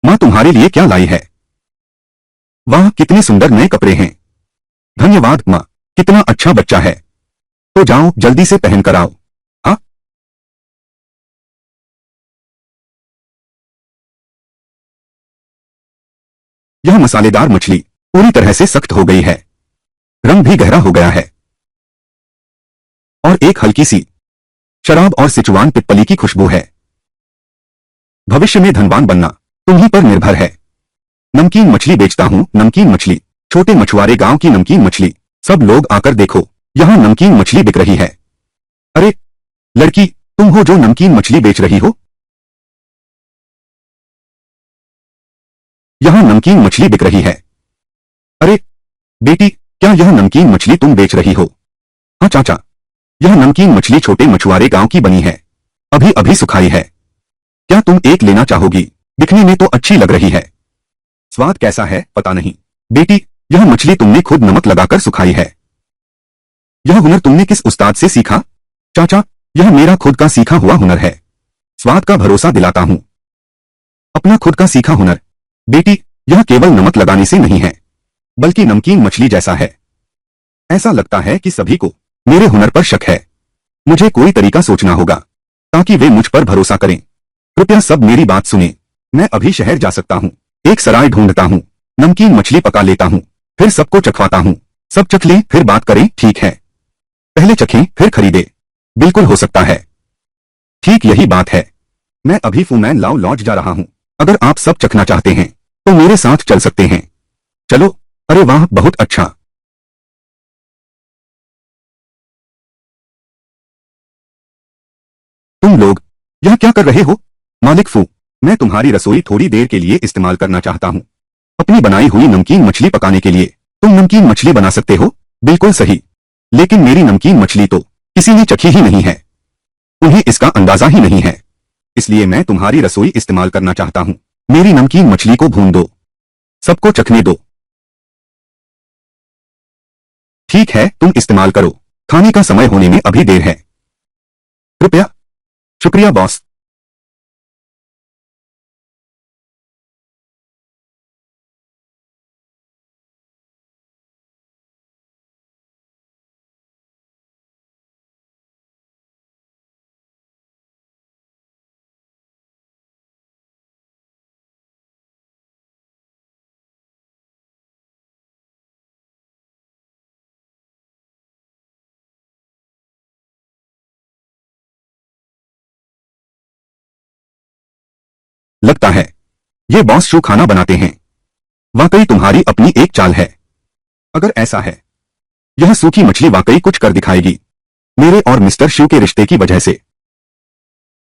माँ तुम्हारे लिए क्या लाई है। वाह, कितने सुंदर नए कपड़े हैं। धन्यवाद माँ, कितना अच्छा बच्चा है। तो जाओ, जल्दी से पहन कर आओ। हाँ। यह मसालेदार मछली पूरी तरह से सख्त हो गई है, रंग भी गहरा हो गया है और एक हल्की सी शराब और सिचुआन पिपली की खुशबू है। भविष्य में धनवान बनना तुम्हीं पर निर्भर है। नमकीन मछली बेचता हूं, नमकीन मछली, छोटे मछुआरे गांव की नमकीन मछली। सब लोग आकर देखो, यहां नमकीन मछली बिक रही है। अरे लड़की, तुम हो जो नमकीन मछली बेच रही हो? यहां नमकीन मछली बिक रही है। अरे बेटी, क्या यह नमकीन मछली तुम बेच रही हो? हाँ चाचा, यह नमकीन मछली छोटे मछुआरे गांव की बनी है, अभी अभी सुखाई है। क्या तुम एक लेना चाहोगी? दिखने में तो अच्छी लग रही है, स्वाद कैसा है पता नहीं। बेटी, यह मछली तुमने खुद नमक लगाकर सुखाई है। यह हुनर तुमने किस उस्ताद से सीखा? चाचा, यह मेरा खुद का सीखा हुआ हुनर है, स्वाद का भरोसा दिलाता हूं। अपना खुद का सीखा हुनर? बेटी, यह केवल नमक लगाने से नहीं है, बल्कि नमकीन मछली जैसा है। ऐसा लगता है कि सभी को मेरे हुनर पर शक है। मुझे कोई तरीका सोचना होगा ताकि वे मुझ पर भरोसा करें। कृपया सब मेरी बात सुने। मैं अभी शहर जा सकता हूँ, एक सराय ढूंढता हूँ, नमकीन मछली पका लेता हूँ, फिर सबको चखवाता हूँ। सब चख लें फिर बात करें, ठीक है? पहले चखें फिर खरीदे। बिल्कुल हो सकता है, ठीक यही बात है। मैं अभी फूमैन लाओ लॉज जा रहा हूँ। अगर आप सब चखना चाहते हैं तो मेरे साथ चल सकते हैं। चलो। अरे वाह, बहुत अच्छा। तुम लोग यह क्या कर रहे हो? मालिक फू, मैं तुम्हारी रसोई थोड़ी देर के लिए इस्तेमाल करना चाहता हूँ, अपनी बनाई हुई नमकीन मछली पकाने के लिए। तुम नमकीन मछली बना सकते हो? बिल्कुल सही, लेकिन मेरी नमकीन मछली तो किसी ने चखी ही नहीं है, उन्हें इसका अंदाजा ही नहीं है, इसलिए मैं तुम्हारी रसोई इस्तेमाल करना चाहता हूँ। मेरी नमकीन मछली को भून दो, सबको चखने दो। ठीक है, तुम इस्तेमाल करो, खाने का समय होने में अभी देर है। कृपया। शुक्रिया बॉस। लगता है ये बॉस शू खाना बनाते हैं। वाकई तुम्हारी अपनी एक चाल है। अगर ऐसा है, यह सूखी मछली वाकई कुछ कर दिखाएगी, मेरे और मिस्टर शू के रिश्ते की वजह से।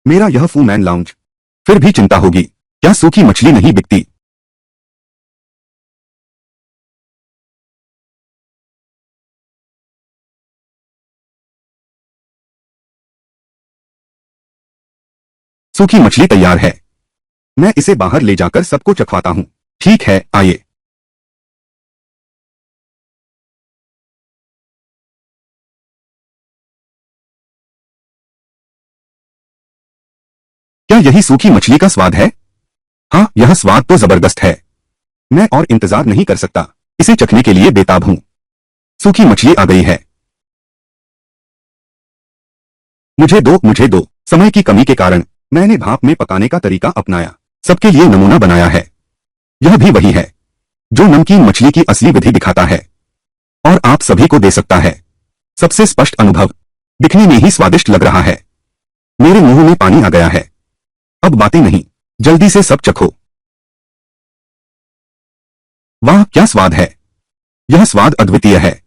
मेरा यह फू मैन लाउंज फिर भी चिंता होगी, क्या सूखी मछली नहीं बिकती? सूखी मछली तैयार है, मैं इसे बाहर ले जाकर सबको चखवाता हूँ। ठीक है, आइए। क्या यही सूखी मछली का स्वाद है? हाँ, यह स्वाद तो जबरदस्त है। मैं और इंतजार नहीं कर सकता, इसे चखने के लिए बेताब हूँ। सूखी मछली आ गई है। मुझे दो, मुझे दो। समय की कमी के कारण मैंने भाप में पकाने का तरीका अपनाया, सबके लिए नमूना बनाया है। यह भी वही है जो नमकीन मछली की असली विधि दिखाता है और आप सभी को दे सकता है सबसे स्पष्ट अनुभव। दिखने में ही स्वादिष्ट लग रहा है, मेरे मुंह में पानी आ गया है। अब बातें नहीं, जल्दी से सब चखो। वाह, क्या स्वाद है! यह स्वाद अद्वितीय है।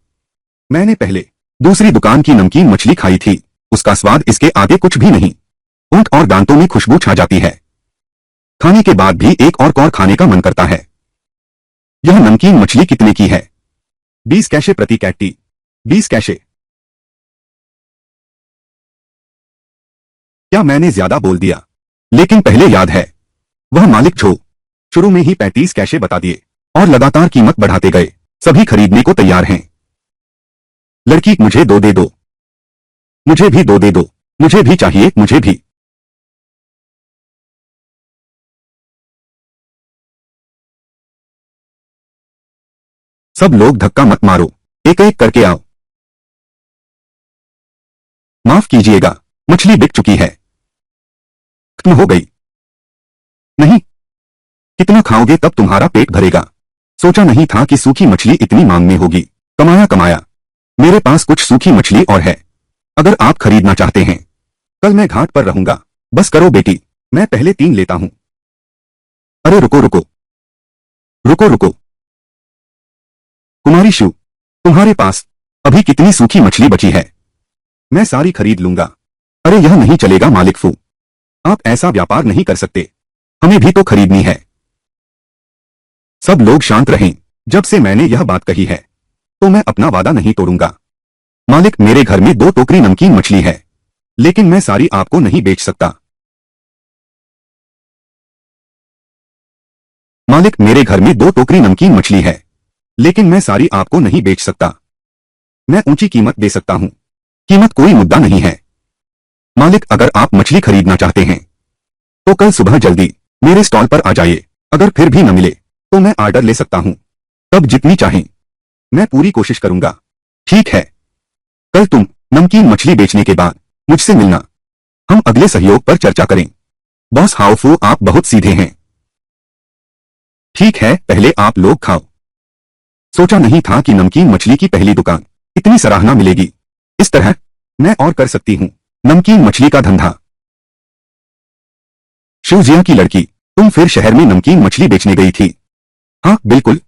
मैंने पहले दूसरी दुकान की नमकीन मछली खाई थी, उसका स्वाद इसके आगे कुछ भी नहीं। ऊंट और दांतों में खुशबू छा जाती है, खाने के बाद भी एक और खाने का मन करता है। यह नमकीन मछली कितने की है? 20 कैशे प्रति कैटी। 20 कैशे? क्या मैंने ज्यादा बोल दिया? लेकिन पहले याद है, वह मालिक जो शुरू में ही 35 कैशे बता दिए और लगातार कीमत बढ़ाते गए। सभी खरीदने को तैयार हैं। लड़की, मुझे दो दे दो। मुझे भी दो दे दो। मुझे भी चाहिए, मुझे भी। सब लोग धक्का मत मारो, एक एक करके आओ। माफ कीजिएगा, मछली बिक चुकी है, खत्म हो गई। नहीं, कितना खाओगे तब तुम्हारा पेट भरेगा? सोचा नहीं था कि सूखी मछली इतनी मांग में होगी। कमाया कमाया। मेरे पास कुछ सूखी मछली और है, अगर आप खरीदना चाहते हैं। कल मैं घाट पर रहूंगा। बस करो बेटी, मैं पहले 3 लेता हूं। अरे रुको रुको रुको रुको, कुमारी शू, तुम्हारे पास अभी कितनी सूखी मछली बची है? मैं सारी खरीद लूंगा। अरे यह नहीं चलेगा मालिक फू, आप ऐसा व्यापार नहीं कर सकते, हमें भी तो खरीदनी है। सब लोग शांत रहें। जब से मैंने यह बात कही है तो मैं अपना वादा नहीं तोड़ूंगा। मालिक, मेरे घर में 2 टोकरी नमकीन मछली है, लेकिन मैं सारी आपको नहीं बेच सकता। मालिक, मेरे घर में 2 टोकरी नमकीन मछली है, लेकिन मैं सारी आपको नहीं बेच सकता। मैं ऊंची कीमत दे सकता हूं, कीमत कोई मुद्दा नहीं है। मालिक, अगर आप मछली खरीदना चाहते हैं तो कल सुबह जल्दी मेरे स्टॉल पर आ जाइए। अगर फिर भी न मिले तो मैं ऑर्डर ले सकता हूं, तब जितनी चाहें। मैं पूरी कोशिश करूंगा। ठीक है, कल तुम नमकीन मछली बेचने के बाद मुझसे मिलना, हम अगले सहयोग पर चर्चा करें। बॉस हाओफू, आप बहुत सीधे हैं। ठीक है, पहले आप लोग खाओ। सोचा नहीं था कि नमकीन मछली की पहली दुकान इतनी सराहना मिलेगी। इस तरह मैं और कर सकती हूं नमकीन मछली का धंधा। शिवजिया की लड़की, तुम फिर शहर में नमकीन मछली बेचने गई थी? हाँ बिल्कुल।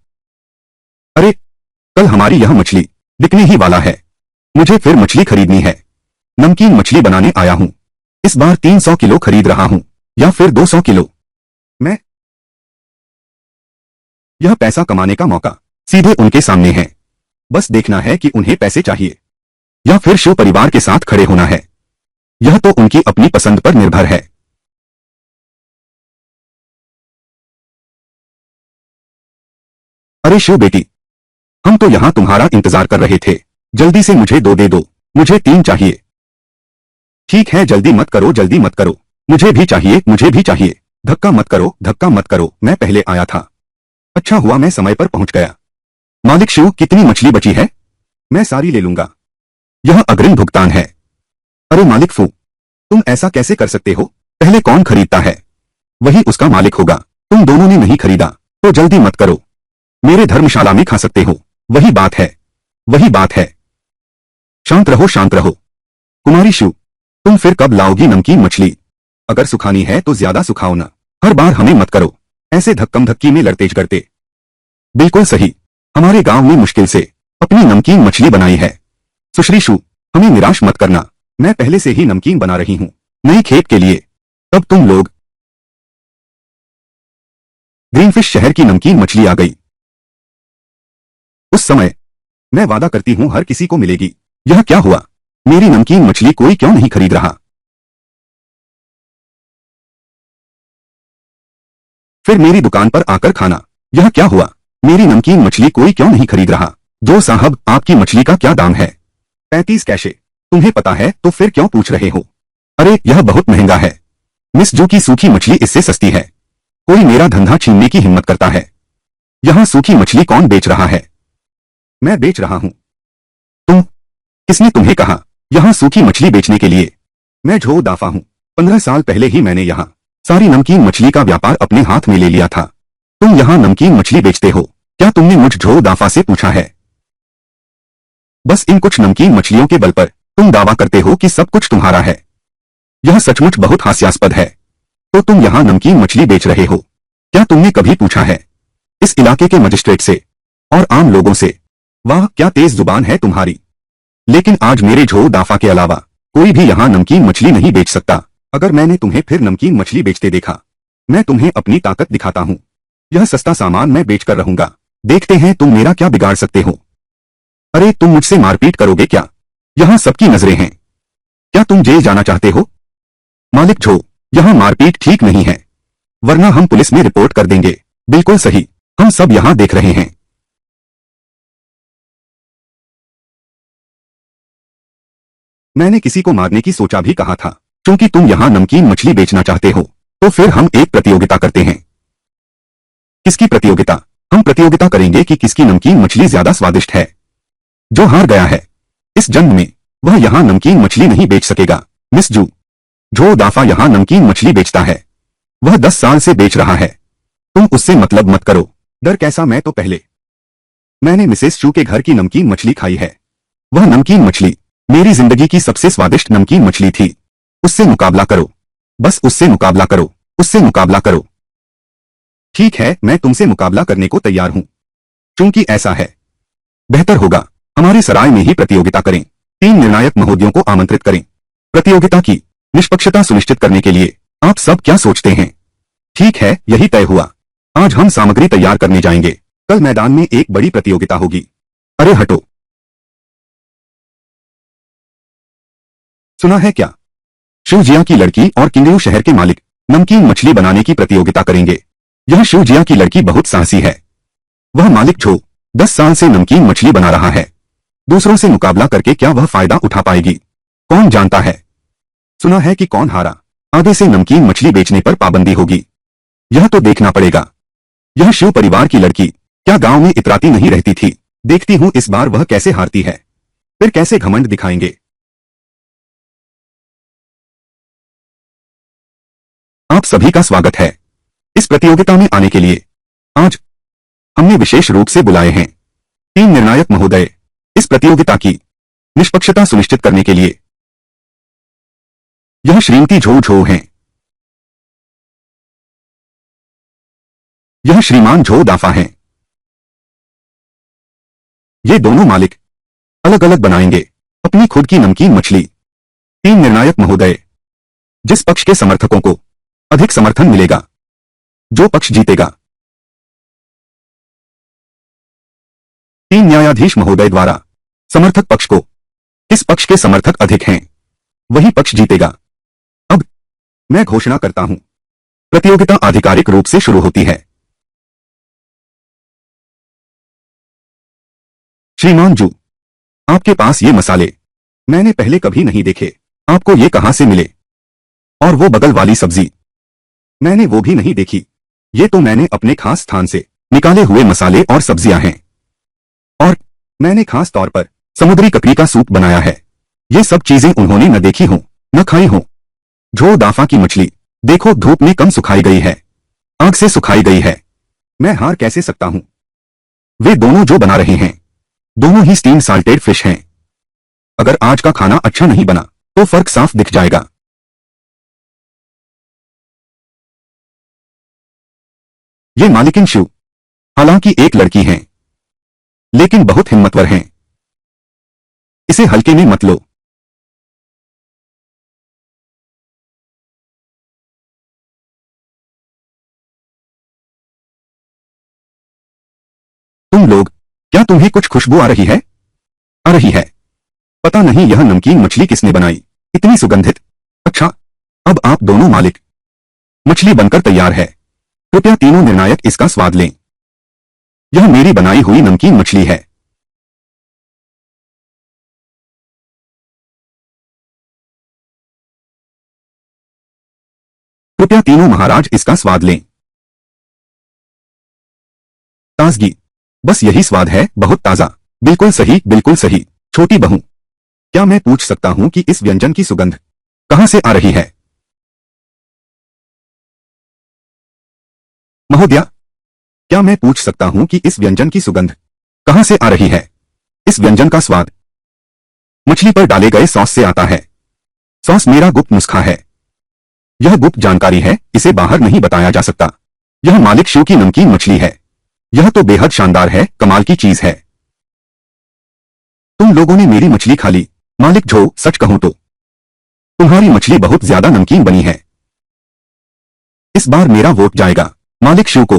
अरे, कल हमारी यह मछली बिकने ही वाला है। मुझे फिर मछली खरीदनी है। नमकीन मछली बनाने आया हूं। इस बार 300 किलो खरीद रहा हूं, या फिर 200 किलो। मैं यह पैसा कमाने का मौका सीधे उनके सामने है। बस देखना है कि उन्हें पैसे चाहिए या फिर शिव परिवार के साथ खड़े होना है। यह तो उनकी अपनी पसंद पर निर्भर है। अरे शिव बेटी, हम तो यहां तुम्हारा इंतजार कर रहे थे। जल्दी से मुझे 2 दे दो, मुझे 3 चाहिए। ठीक है, जल्दी मत करो, जल्दी मत करो। मुझे भी चाहिए, मुझे भी चाहिए। धक्का मत करो, धक्का मत करो, मैं पहले आया था। अच्छा हुआ मैं समय पर पहुंच गया। मालिक शिव, कितनी मछली बची है? मैं सारी ले लूंगा। यह अग्रिम भुगतान है। अरे मालिक फू, तुम ऐसा कैसे कर सकते हो? पहले कौन खरीदता है वही उसका मालिक होगा। तुम दोनों ने नहीं खरीदा तो जल्दी मत करो। मेरे धर्मशाला में खा सकते हो, वही बात है, वही बात है। शांत रहो, शांत रहो। कुमारी शू, तुम फिर कब लाओगी नमकीन मछली? अगर सुखानी है तो ज्यादा सुखाओ ना, हर बार हमें मत करो ऐसे धक्कम धक्की में लड़ते झगड़ते। बिल्कुल सही, हमारे गांव में मुश्किल से अपनी नमकीन मछली बनाई है। सुश्री शू, हमें निराश मत करना, मैं पहले से ही नमकीन बना रही हूं नई खेप के लिए। तब तुम लोग ग्रीनफिश शहर की नमकीन मछली आ गई। उस समय मैं वादा करती हूं हर किसी को मिलेगी। यह क्या हुआ? मेरी नमकीन मछली कोई क्यों नहीं खरीद रहा? फिर मेरी दुकान पर आकर खाना। यह क्या हुआ? मेरी नमकीन मछली कोई क्यों नहीं खरीद रहा? जो साहब, आपकी मछली का क्या दाम है? 35 कैशे। तुम्हें पता है तो फिर क्यों पूछ रहे हो? अरे यह बहुत महंगा है। मिस जो की सूखी मछली इससे सस्ती है। कोई मेरा धंधा छीनने की हिम्मत करता है। यहां सूखी मछली कौन बेच रहा है? मैं बेच रहा हूं। तुम? किसने तुम्हें कहा यहां सूखी मछली बेचने के लिए? मैं झो दाफा हूं। 15 साल पहले ही मैंने यहां सारी नमकीन मछली का व्यापार अपने हाथ में ले लिया था। तुम यहां नमकीन मछली बेचते हो? क्या तुमने मुझ झो दाफा से पूछा है? बस इन कुछ नमकीन मछलियों के बल पर तुम दावा करते हो कि सब कुछ तुम्हारा है। यह सचमुच बहुत हास्यास्पद है। तो तुम यहां नमकीन मछली बेच रहे हो? क्या तुमने कभी पूछा है इस इलाके के मजिस्ट्रेट से और आम लोगों से? वाह, क्या तेज जुबान है तुम्हारी। लेकिन आज मेरे झो दाफा के अलावा कोई भी यहां नमकीन मछली नहीं बेच सकता। अगर मैंने तुम्हें फिर नमकीन मछली बेचते देखा, मैं तुम्हें अपनी ताकत दिखाता हूं। यह सस्ता सामान मैं बेचकर रहूंगा। देखते हैं तुम मेरा क्या बिगाड़ सकते हो। अरे तुम मुझसे मारपीट करोगे क्या? यहां सबकी नजरें हैं। क्या तुम जेल जाना चाहते हो? मालिक झो, यहां मारपीट ठीक नहीं है, वरना हम पुलिस में रिपोर्ट कर देंगे। बिल्कुल सही, हम सब यहां देख रहे हैं। मैंने किसी को मारने की सोचा भी कहा था। क्योंकि तुम यहां नमकीन मछली बेचना चाहते हो तो फिर हम एक प्रतियोगिता करते हैं। किसकी प्रतियोगिता? हम प्रतियोगिता करेंगे कि किसकी नमकीन मछली ज्यादा स्वादिष्ट है। जो हार गया है इस जंग में वह यहां नमकीन मछली नहीं बेच सकेगा। मिस जू, जो दाफा यहां नमकीन मछली बेचता है वह 10 साल से बेच रहा है। तुम उससे मतलब मत करो। डर कैसा, मैं तो पहले मैंने मिसेस चू के घर की नमकीन मछली खाई है। वह नमकीन मछली मेरी जिंदगी की सबसे स्वादिष्ट नमकीन मछली थी। उससे मुकाबला करो, बस उससे मुकाबला करो, उससे मुकाबला करो। ठीक है, मैं तुमसे मुकाबला करने को तैयार हूं। चूंकि ऐसा है, बेहतर होगा हमारे सराय में ही प्रतियोगिता करें। 3 निर्णायक महोदयों को आमंत्रित करें। प्रतियोगिता की निष्पक्षता सुनिश्चित करने के लिए आप सब क्या सोचते हैं? ठीक है, यही तय हुआ। आज हम सामग्री तैयार करने जाएंगे। कल मैदान में एक बड़ी प्रतियोगिता होगी। अरे हटो, सुना है क्या? शिवजिया की लड़की और किंगलू शहर के मालिक नमकीन मछली बनाने की प्रतियोगिता करेंगे। यह शिवजिया की लड़की बहुत साहसी है। वह मालिक जो 10 साल से नमकीन मछली बना रहा है, दूसरों से मुकाबला करके क्या वह फायदा उठा पाएगी? कौन जानता है। सुना है कि कौन हारा, आगे से नमकीन मछली बेचने पर पाबंदी होगी। यह तो देखना पड़ेगा। यह शिव परिवार की लड़की क्या गांव में इतराती नहीं रहती थी? देखती हूं इस बार वह कैसे हारती है, फिर कैसे घमंड दिखाएंगे। आप सभी का स्वागत है इस प्रतियोगिता में आने के लिए। आज हमने विशेष रूप से बुलाए हैं 3 निर्णायक महोदय इस प्रतियोगिता की निष्पक्षता सुनिश्चित करने के लिए। यह श्रीमती झो झो हैं। यह श्रीमान झो दाफा हैं। ये दोनों मालिक अलग अलग बनाएंगे अपनी खुद की नमकीन मछली। 3 निर्णायक महोदय, जिस पक्ष के समर्थकों को अधिक समर्थन मिलेगा, जो पक्ष जीतेगा। 3 न्यायाधीश महोदय द्वारा समर्थक पक्ष को किस पक्ष के समर्थक अधिक हैं, वही पक्ष जीतेगा। अब मैं घोषणा करता हूं, प्रतियोगिता आधिकारिक रूप से शुरू होती है। श्रीमान जू, आपके पास ये मसाले मैंने पहले कभी नहीं देखे। आपको ये कहां से मिले? और वो बगल वाली सब्जी, मैंने वो भी नहीं देखी। ये तो मैंने अपने खास स्थान से निकाले हुए मसाले और सब्जियां हैं। और मैंने खास तौर पर समुद्री ककड़ी का सूप बनाया है। ये सब चीजें उन्होंने न देखी हों, न खाई हों। झो दाफा की मछली देखो, धूप में कम सुखाई गई है, आग से सुखाई गई है। मैं हार कैसे सकता हूं? वे दोनों जो बना रहे हैं, दोनों ही स्टीम साल्टेड फिश हैं। अगर आज का खाना अच्छा नहीं बना तो फर्क साफ दिख जाएगा। ये मालिकिन शिव हालांकि एक लड़की हैं, लेकिन बहुत हिम्मतवर हैं। इसे हल्के में मत लो। तुम लोग, क्या तुम्हें कुछ खुशबू आ रही है? आ रही है। पता नहीं यह नमकीन मछली किसने बनाई, इतनी सुगंधित। अच्छा, अब आप दोनों मालिक, मछली बनकर तैयार है। कृपया तीनों निर्णायक इसका स्वाद लें। यह मेरी बनाई हुई नमकीन मछली है। कृपया तीनों महाराज इसका स्वाद लें। ताजगी, बस यही स्वाद है, बहुत ताजा। बिल्कुल सही, बिल्कुल सही। छोटी बहू, क्या मैं पूछ सकता हूं कि इस व्यंजन की सुगंध कहां से आ रही है? महोदया, क्या मैं पूछ सकता हूं कि इस व्यंजन की सुगंध कहां से आ रही है? इस व्यंजन का स्वाद मछली पर डाले गए सॉस से आता है। सॉस मेरा गुप्त नुस्खा है। यह गुप्त जानकारी है, इसे बाहर नहीं बताया जा सकता। यह मालिक शिव की नमकीन मछली है। यह तो बेहद शानदार है, कमाल की चीज है। तुम लोगों ने मेरी मछली खा ली। मालिक झो, सच कहूं तो तुम्हारी मछली बहुत ज्यादा नमकीन बनी है। इस बार मेरा वोट जाएगा मालिक शिव को।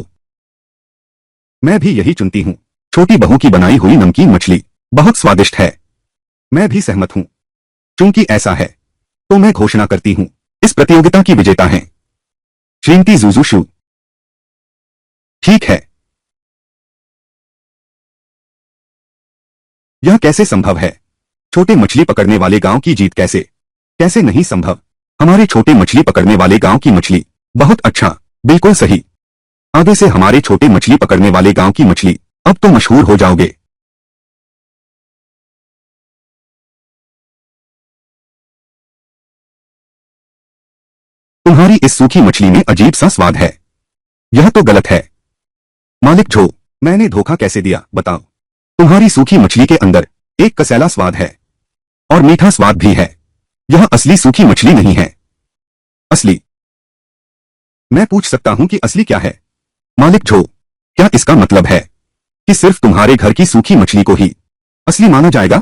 मैं भी यही चुनती हूं। छोटी बहू की बनाई हुई नमकीन मछली बहुत स्वादिष्ट है। मैं भी सहमत हूं। चूंकि ऐसा है, तो मैं घोषणा करती हूं, इस प्रतियोगिता की विजेता हैं श्रीमती जुजू शू। ठीक है। यह कैसे संभव है? छोटे मछली पकड़ने वाले गांव की जीत कैसे? कैसे नहीं संभव? हमारे छोटे मछली पकड़ने वाले गांव की मछली बहुत अच्छा। बिल्कुल सही। आगे से हमारे छोटे मछली पकड़ने वाले गांव की मछली, अब तो मशहूर हो जाओगे। तुम्हारी इस सूखी मछली में अजीब सा स्वाद है। यह तो गलत है। मालिक झो, मैंने धोखा कैसे दिया बताओ। तुम्हारी सूखी मछली के अंदर एक कसैला स्वाद है और मीठा स्वाद भी है। यह असली सूखी मछली नहीं है। असली? मैं पूछ सकता हूं कि असली क्या है? मालिक झो, क्या इसका मतलब है कि सिर्फ तुम्हारे घर की सूखी मछली को ही असली माना जाएगा?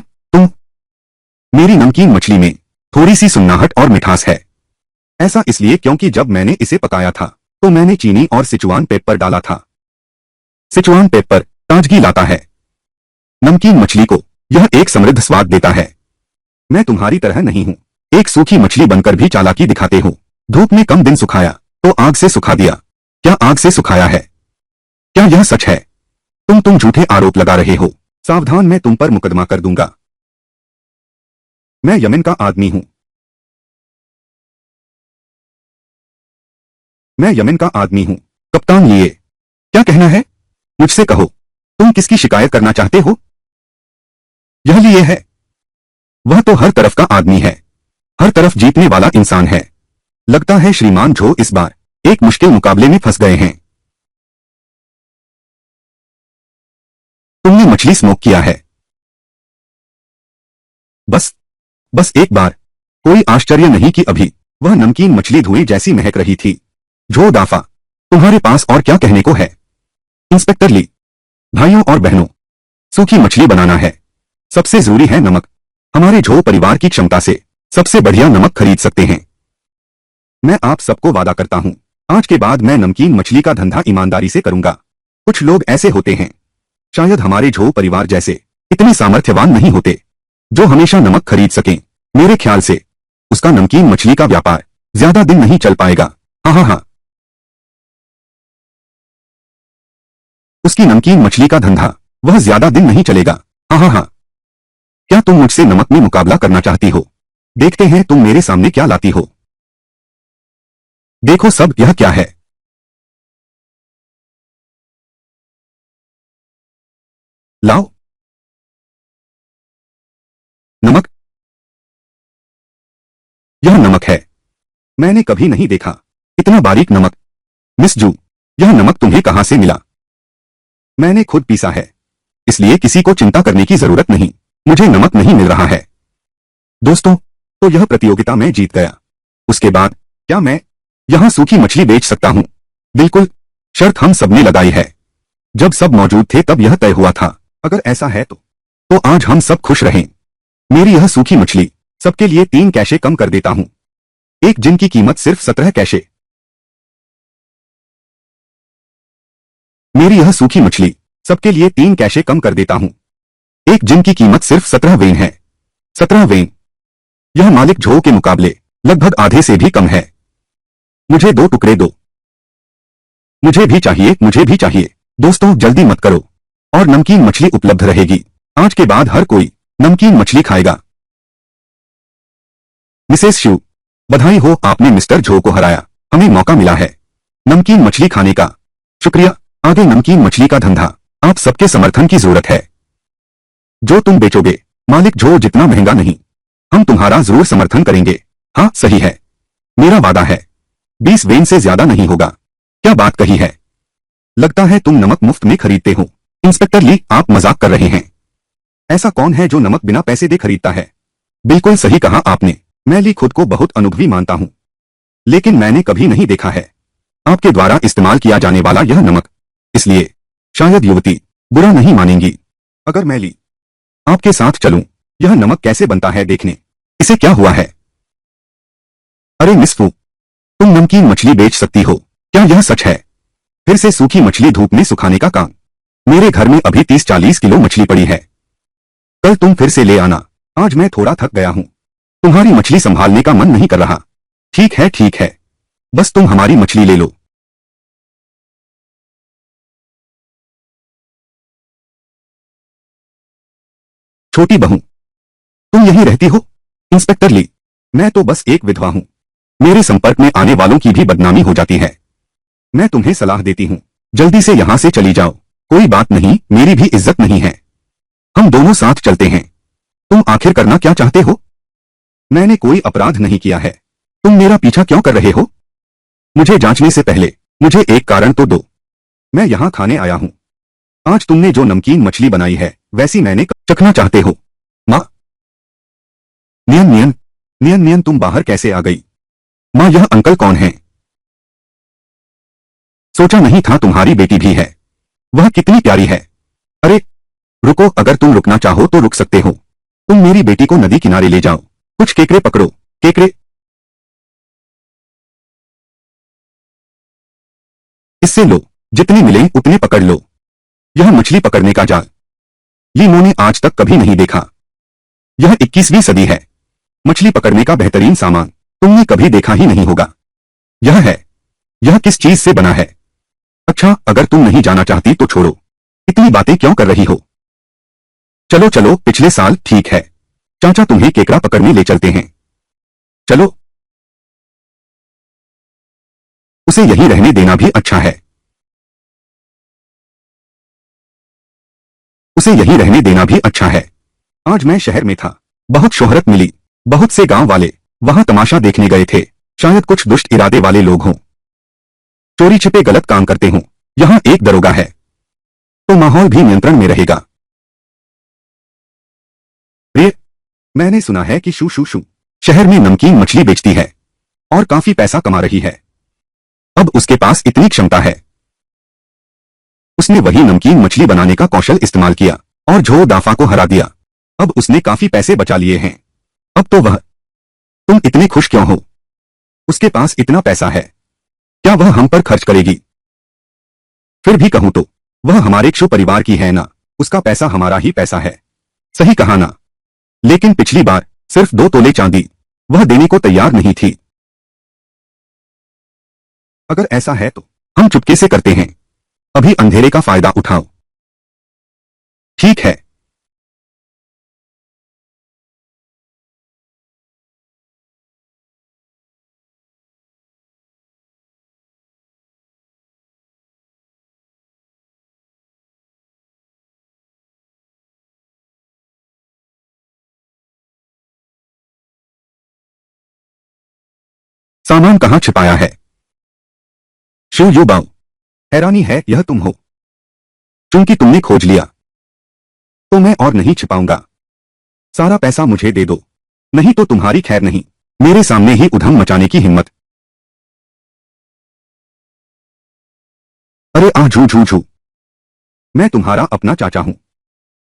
मेरी नमकीन मछली में थोड़ी सी सुन्नाहट और मिठास है। ऐसा इसलिए क्योंकि जब मैंने इसे पकाया था तो मैंने चीनी और सिचुआन पेपर डाला था। सिचुआन पेपर ताजगी लाता है। नमकीन मछली को यह एक समृद्ध स्वाद देता है। मैं तुम्हारी तरह नहीं हूं। एक सूखी मछली बनकर भी चालाकी दिखाते हो। धूप में कम दिन सुखाया तो आग से सुखा दिया। क्या आग से सुखाया है? क्या यह सच है? तुम झूठे आरोप लगा रहे हो। सावधान, मैं तुम पर मुकदमा कर दूंगा। मैं यमन का आदमी हूं। मैं यमन का आदमी हूं। कप्तान लिए, क्या कहना है? मुझसे कहो, तुम किसकी शिकायत करना चाहते हो? यह लिए है। वह तो हर तरफ का आदमी है, हर तरफ जीतने वाला इंसान है। लगता है श्रीमान झो इस बार एक मुश्किल मुकाबले में फंस गए हैं। तुमने मछली स्मोक किया है। बस एक बार। कोई आश्चर्य नहीं कि अभी वह नमकीन मछली धुएं जैसी महक रही थी। झो दाफा, तुम्हारे पास और क्या कहने को है? इंस्पेक्टर ली, भाइयों और बहनों, सूखी मछली बनाना है, सबसे जरूरी है नमक। हमारे झो परिवार की क्षमता से सबसे बढ़िया नमक खरीद सकते हैं। मैं आप सबको वादा करता हूं, आज के बाद मैं नमकीन मछली का धंधा ईमानदारी से करूंगा। कुछ लोग ऐसे होते हैं, शायद हमारे झो परिवार जैसे इतने सामर्थ्यवान नहीं होते, जो हमेशा नमक खरीद सकें। मेरे ख्याल से उसका नमकीन मछली का व्यापार ज्यादा दिन नहीं चल पाएगा। हाँ, उसकी नमकीन मछली का धंधा वह ज्यादा दिन नहीं चलेगा। हाँ। क्या तुम मुझसे नमक में मुकाबला करना चाहती हो? देखते हैं तुम मेरे सामने क्या लाती हो। देखो सब, यह क्या है? लाओ। नमक। यह नमक है। मैंने कभी नहीं देखा इतना बारीक नमक। मिस जू, यह नमक तुम्हें कहां से मिला? मैंने खुद पीसा है, इसलिए किसी को चिंता करने की जरूरत नहीं। मुझे नमक नहीं मिल रहा है। दोस्तों, तो यह प्रतियोगिता मैं जीत गया। उसके बाद क्या मैं यहां सूखी मछली बेच सकता हूं? बिल्कुल, शर्त हम सबने लगाई है। जब सब मौजूद थे तब यह तय हुआ था। अगर ऐसा है तो आज हम सब खुश रहें। मेरी यह सूखी मछली सबके लिए 3 कैशे कम कर देता हूं। एक जिन की कीमत सिर्फ 17 कैशे। मेरी यह सूखी मछली सबके लिए 3 कैशे कम कर देता हूं। एक जिन की कीमत सिर्फ 17 वेन है। 17 वेन। यह मालिक झो के मुकाबले लगभग आधे से भी कम है। मुझे 2 टुकड़े दो। मुझे भी चाहिए। दोस्तों जल्दी मत करो, और नमकीन मछली उपलब्ध रहेगी। आज के बाद हर कोई नमकीन मछली खाएगा। मिसेस शू, बधाई हो, आपने मिस्टर झो को हराया। हमें मौका मिला है नमकीन मछली खाने का। शुक्रिया। आगे नमकीन मछली का धंधा आप सबके समर्थन की जरूरत है। जो तुम बेचोगे, मालिक झो जितना महंगा नहीं, हम तुम्हारा जरूर समर्थन करेंगे। हाँ सही है, मेरा वादा है 20 वेन से ज्यादा नहीं होगा। क्या बात कही है? लगता है तुम नमक मुफ्त में खरीदते हो। इंस्पेक्टर ली, आप मजाक कर रहे हैं। ऐसा कौन है जो नमक बिना पैसे दे खरीदता है? बिल्कुल सही कहा आपने। मैं ली खुद को बहुत अनुभवी मानता हूं, लेकिन मैंने कभी नहीं देखा है आपके द्वारा इस्तेमाल किया जाने वाला यह नमक। इसलिए शायद युवती बुरा नहीं मानेंगी अगर मैं ली आपके साथ चलूं यह नमक कैसे बनता है देखने। इसे क्या हुआ है? अरे मिस फू, तुम नमकीन मछली बेच सकती हो, क्या यह सच है? फिर से सूखी मछली धूप में सुखाने का काम। मेरे घर में अभी 30-40 किलो मछली पड़ी है, कल तुम फिर से ले आना। आज मैं थोड़ा थक गया हूं, तुम्हारी मछली संभालने का मन नहीं कर रहा। ठीक है, बस तुम हमारी मछली ले लो। छोटी बहू, तुम यहीं रहती हो? इंस्पेक्टर ली, मैं तो बस एक विधवा हूं, मेरे संपर्क में आने वालों की भी बदनामी हो जाती है। मैं तुम्हें सलाह देती हूं, जल्दी से यहां से चली जाओ। कोई बात नहीं, मेरी भी इज्जत नहीं है, हम दोनों साथ चलते हैं। तुम आखिर करना क्या चाहते हो? मैंने कोई अपराध नहीं किया है, तुम मेरा पीछा क्यों कर रहे हो? मुझे जांचने से पहले मुझे एक कारण तो दो। मैं यहाँ खाने आया हूँ। आज तुमने जो नमकीन मछली बनाई है वैसी मैंने चखना चाहते हो। माँ। नियन नियन। नियन नियन तुम बाहर कैसे आ गई? माँ यह अंकल कौन है? सोचा नहीं था तुम्हारी बेटी भी है। वह कितनी प्यारी है। अरे रुको, अगर तुम रुकना चाहो तो रुक सकते हो। तुम मेरी बेटी को नदी किनारे ले जाओ। कुछ केकड़े पकड़ो। केकड़े। इससे लो, जितने मिले उतने पकड़ लो। यह मछली पकड़ने का जाल ये मैंने आज तक कभी नहीं देखा। यह 21वीं सदी है। मछली पकड़ने का बेहतरीन सामान तुमने कभी देखा ही नहीं होगा। यह है। यह किस चीज से बना है? अच्छा, अगर तुम नहीं जाना चाहती तो छोड़ो। इतनी बातें क्यों कर रही हो? चलो चलो, पिछले साल ठीक है। चाचा तुम्हें केकड़ा पकड़ने ले चलते हैं। चलो। उसे यहीं रहने देना भी अच्छा है। उसे यहीं रहने देना भी अच्छा है। आज मैं शहर में था। बहुत शोहरत मिली। बहुत से गांव वाले वहां तमाशा देखने गए थे। शायद कुछ दुष्ट इरादे वाले लोग हों। चोरी छिपे गलत काम करते हों। यहां एक दरोगा है तो माहौल भी नियंत्रण में रहेगा। प्रिय, मैंने सुना है कि शू शू शू शहर में नमकीन मछली बेचती है और काफी पैसा कमा रही है। अब उसके पास इतनी क्षमता है। उसने वही नमकीन मछली बनाने का कौशल इस्तेमाल किया और झो दाफा को हरा दिया। अब उसने काफी पैसे बचा लिए हैं। अब तो वह। तुम इतने खुश क्यों हो? उसके पास इतना पैसा है, क्या वह हम पर खर्च करेगी? फिर भी कहूं तो वह हमारे क्षु परिवार की है ना। उसका पैसा हमारा ही पैसा है। सही कहा ना? लेकिन पिछली बार सिर्फ 2 तोले चांदी वह देने को तैयार नहीं थी। अगर ऐसा है तो हम चुपके से करते हैं। अभी अंधेरे का फायदा उठाओ। ठीक है। सामान कहाँ छिपाया है? शिव यू बाऊ। हैरानी है यह तुम हो। चूंकि तुमने खोज लिया तो मैं और नहीं छिपाऊंगा। सारा पैसा मुझे दे दो, नहीं तो तुम्हारी खैर नहीं। मेरे सामने ही उधम मचाने की हिम्मत। अरे आ झू झू झू। मैं तुम्हारा अपना चाचा हूं।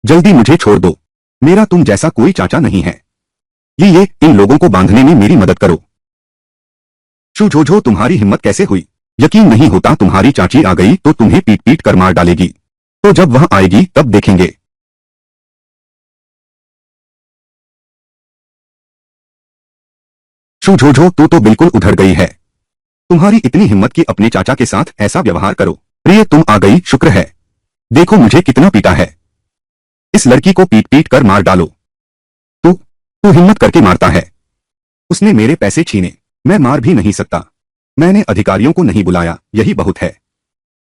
जल्दी मुझे छोड़ दो। मेरा तुम जैसा कोई चाचा नहीं है। ये इन लोगों को बांधने में मेरी मदद करो। शू झो झो, तुम्हारी हिम्मत कैसे हुई? यकीन नहीं होता तुम्हारी चाची आ गई तो तुम्हें पीट पीट कर मार डालेगी। तो जब वह आएगी तब देखेंगे। शू झो झो, तू तो बिल्कुल उधर गई है। तुम्हारी इतनी हिम्मत कि अपने चाचा के साथ ऐसा व्यवहार करो। प्रिय, तुम आ गई, शुक्र है। देखो मुझे कितना पीटा है। इस लड़की को पीट पीट कर मार डालो। तू तू हिम्मत करके मारता है। उसने मेरे पैसे छीने। मैं मार भी नहीं सकता। मैंने अधिकारियों को नहीं बुलाया, यही बहुत है।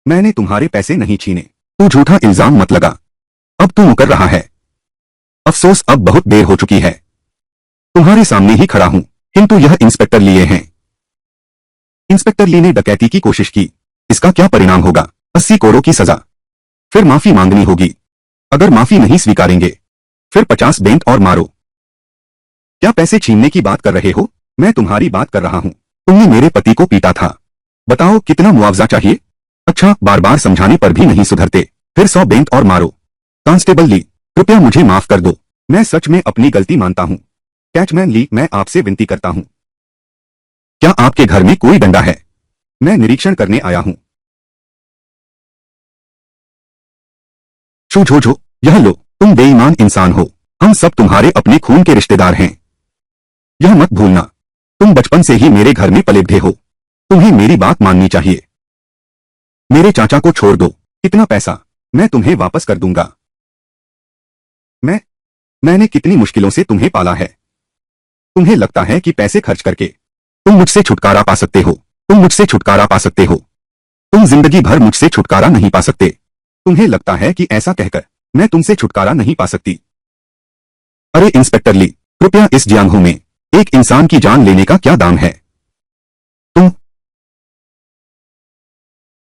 मैंने तुम्हारे पैसे नहीं छीने। तू झूठा इल्जाम मत लगा। अब तू मुकर रहा है। अफसोस, अब बहुत देर हो चुकी है। तुम्हारे सामने ही खड़ा हूं, किंतु यह इंस्पेक्टर लिए हैं। इंस्पेक्टर ली ने डकैती की कोशिश की। इसका क्या परिणाम होगा? 80 करोड़ की सजा। फिर माफी मांगनी होगी। अगर माफी नहीं स्वीकारेंगे फिर 50 बेंत और मारो। क्या पैसे छीनने की बात कर रहे हो? मैं तुम्हारी बात कर रहा हूं। तुमने मेरे पति को पीटा था। बताओ कितना मुआवजा चाहिए? अच्छा, बार बार समझाने पर भी नहीं सुधरते। फिर 100 बेंत और मारो। कांस्टेबल ली, कृपया मुझे माफ कर दो। मैं सच में अपनी गलती मानता हूं। कैचमैन ली, मैं आपसे विनती करता हूं। क्या आपके घर में कोई डंडा है? मैं निरीक्षण करने आया हूं। शू झो झो, यह लो। तुम बेईमान इंसान हो। हम सब तुम्हारे अपने खून के रिश्तेदार हैं। यह मत भूलना। तुम बचपन से ही मेरे घर में पले बढ़े हो। तुम्हें मेरी बात माननी चाहिए। मेरे चाचा को छोड़ दो। कितना पैसा मैं तुम्हें वापस कर दूंगा। मैंने कितनी मुश्किलों से तुम्हें पाला है। तुम्हें लगता है कि पैसे खर्च करके तुम मुझसे छुटकारा पा सकते हो। तुम मुझसे छुटकारा पा सकते हो। तुम जिंदगी भर मुझसे छुटकारा नहीं पा सकते। तुम्हें लगता है कि ऐसा कहकर मैं तुमसे छुटकारा नहीं पा सकती। अरे इंस्पेक्टर ली, कृपया इस जियांगू में एक इंसान की जान लेने का क्या दाम है? तुम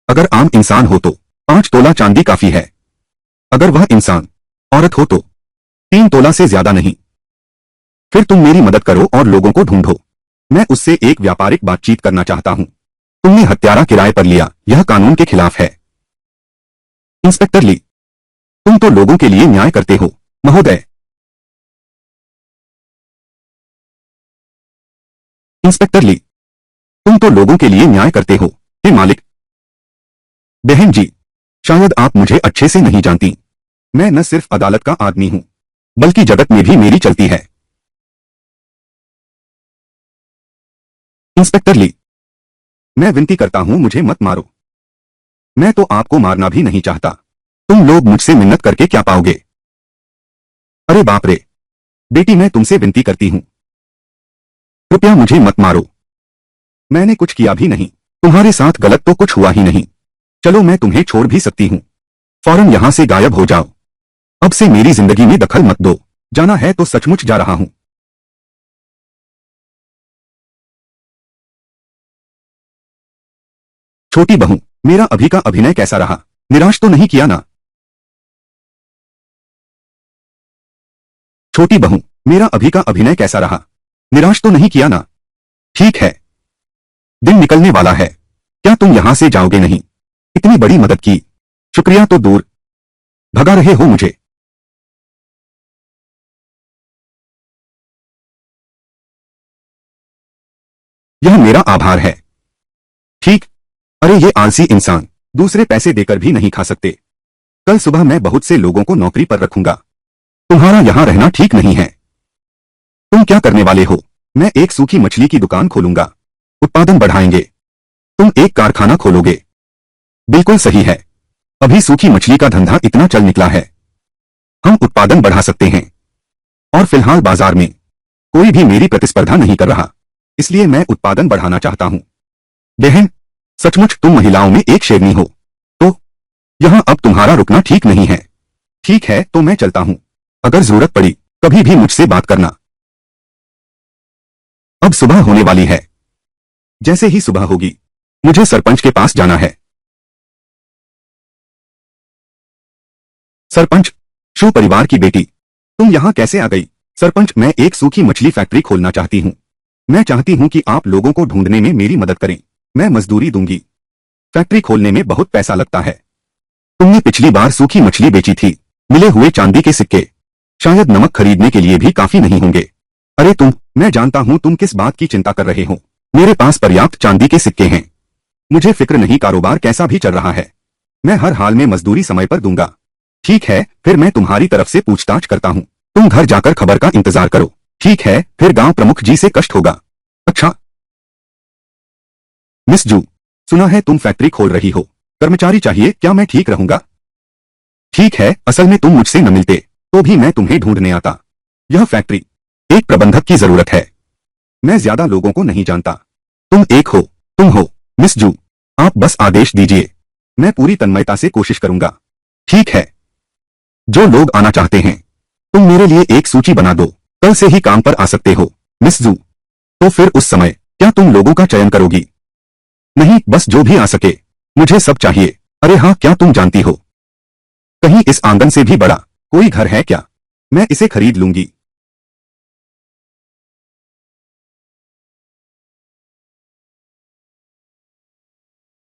अगर आम इंसान हो तो 5 तोला चांदी काफी है। अगर वह इंसान औरत हो तो 3 तोला से ज्यादा नहीं। फिर तुम मेरी मदद करो और लोगों को ढूंढो। मैं उससे एक व्यापारिक बातचीत करना चाहता हूं। तुमने हत्यारा किराए पर लिया, यह कानून के खिलाफ है। इंस्पेक्टर ली, तुम तो लोगों के लिए न्याय करते हो, महोदय। इंस्पेक्टर ली, तुम तो लोगों के लिए न्याय करते हो। हे मालिक। बहन जी, शायद आप मुझे अच्छे से नहीं जानती। मैं न सिर्फ अदालत का आदमी हूं, बल्कि जगत में भी मेरी चलती है। इंस्पेक्टर ली, मैं विनती करता हूं मुझे मत मारो। मैं तो आपको मारना भी नहीं चाहता। तुम लोग मुझसे मिन्नत करके क्या पाओगे? अरे बाप रे। बेटी, मैं तुमसे विनती करती हूं, कृपया मुझे मत मारो। मैंने कुछ किया भी नहीं। तुम्हारे साथ गलत तो कुछ हुआ ही नहीं। चलो, मैं तुम्हें छोड़ भी सकती हूं। फौरन यहां से गायब हो जाओ। अब से मेरी जिंदगी में दखल मत दो। जाना है तो सचमुच जा रहा हूं। छोटी बहू, मेरा अभी का अभिनय कैसा रहा? निराश तो नहीं किया ना? छोटी बहू, मेरा अभी का अभिनय कैसा रहा? निराश तो नहीं किया ना? ठीक है, दिन निकलने वाला है। क्या तुम यहां से जाओगे नहीं? इतनी बड़ी मदद की, शुक्रिया तो दूर, भगा रहे हो मुझे। यह मेरा आभार है। ठीक। अरे ये आलसी इंसान, दूसरे पैसे देकर भी नहीं खा सकते। कल सुबह मैं बहुत से लोगों को नौकरी पर रखूंगा। तुम्हारा यहां रहना ठीक नहीं है। तुम क्या करने वाले हो? मैं एक सूखी मछली की दुकान खोलूंगा। उत्पादन बढ़ाएंगे। तुम एक कारखाना खोलोगे। बिल्कुल सही है। अभी सूखी मछली का धंधा इतना चल निकला है। हम उत्पादन बढ़ा सकते हैं। और फिलहाल बाजार में कोई भी मेरी प्रतिस्पर्धा नहीं कर रहा, इसलिए मैं उत्पादन बढ़ाना चाहता हूं। बहन, सचमुच तुम महिलाओं में एक शेरनी हो। तो यहां अब तुम्हारा रुकना ठीक नहीं है। ठीक है, तो मैं चलता हूं। अगर जरूरत पड़ी कभी भी मुझसे बात करना। अब सुबह होने वाली है। जैसे ही सुबह होगी मुझे सरपंच के पास जाना है। सरपंच, शू परिवार की बेटी, तुम यहां कैसे आ गई? सरपंच, मैं एक सूखी मछली फैक्ट्री खोलना चाहती हूं। मैं चाहती हूं कि आप लोगों को ढूंढने में मेरी मदद करें। मैं मजदूरी दूंगी। फैक्ट्री खोलने में बहुत पैसा लगता है। तुमने पिछली बार सूखी मछली बेची थी। मिले हुए चांदी के सिक्के शायद नमक खरीदने के लिए भी काफी नहीं होंगे। अरे मैं जानता हूं तुम किस बात की चिंता कर रहे हो। मेरे पास पर्याप्त चांदी के सिक्के हैं। मुझे फिक्र नहीं, कारोबार कैसा भी चल रहा है। मैं हर हाल में मजदूरी समय पर दूंगा। ठीक है, फिर मैं तुम्हारी तरफ से पूछताछ करता हूं। तुम घर जाकर खबर का इंतजार करो। ठीक है, फिर गांव प्रमुख जी से कष्ट होगा। अच्छा। मिस जू, सुना है तुम फैक्ट्री खोल रही हो। कर्मचारी चाहिए, क्या मैं ठीक रहूंगा? ठीक है, असल में तुम मुझसे न मिलते तो भी मैं तुम्हें ढूंढने आता। यह फैक्ट्री एक प्रबंधक की जरूरत है। मैं ज्यादा लोगों को नहीं जानता। तुम एक हो, तुम हो मिस जू। आप बस आदेश दीजिए, मैं पूरी तन्मयता से कोशिश करूंगा। ठीक है। जो लोग आना चाहते हैं तुम मेरे लिए एक सूची बना दो। कल से ही काम पर आ सकते हो मिस जू। तो फिर उस समय क्या तुम लोगों का चयन करोगी? नहीं, बस जो भी आ सके। मुझे सब चाहिए। अरे हाँ, क्या तुम जानती हो कहीं इस आंगन से भी बड़ा कोई घर है क्या? मैं इसे खरीद लूंगी।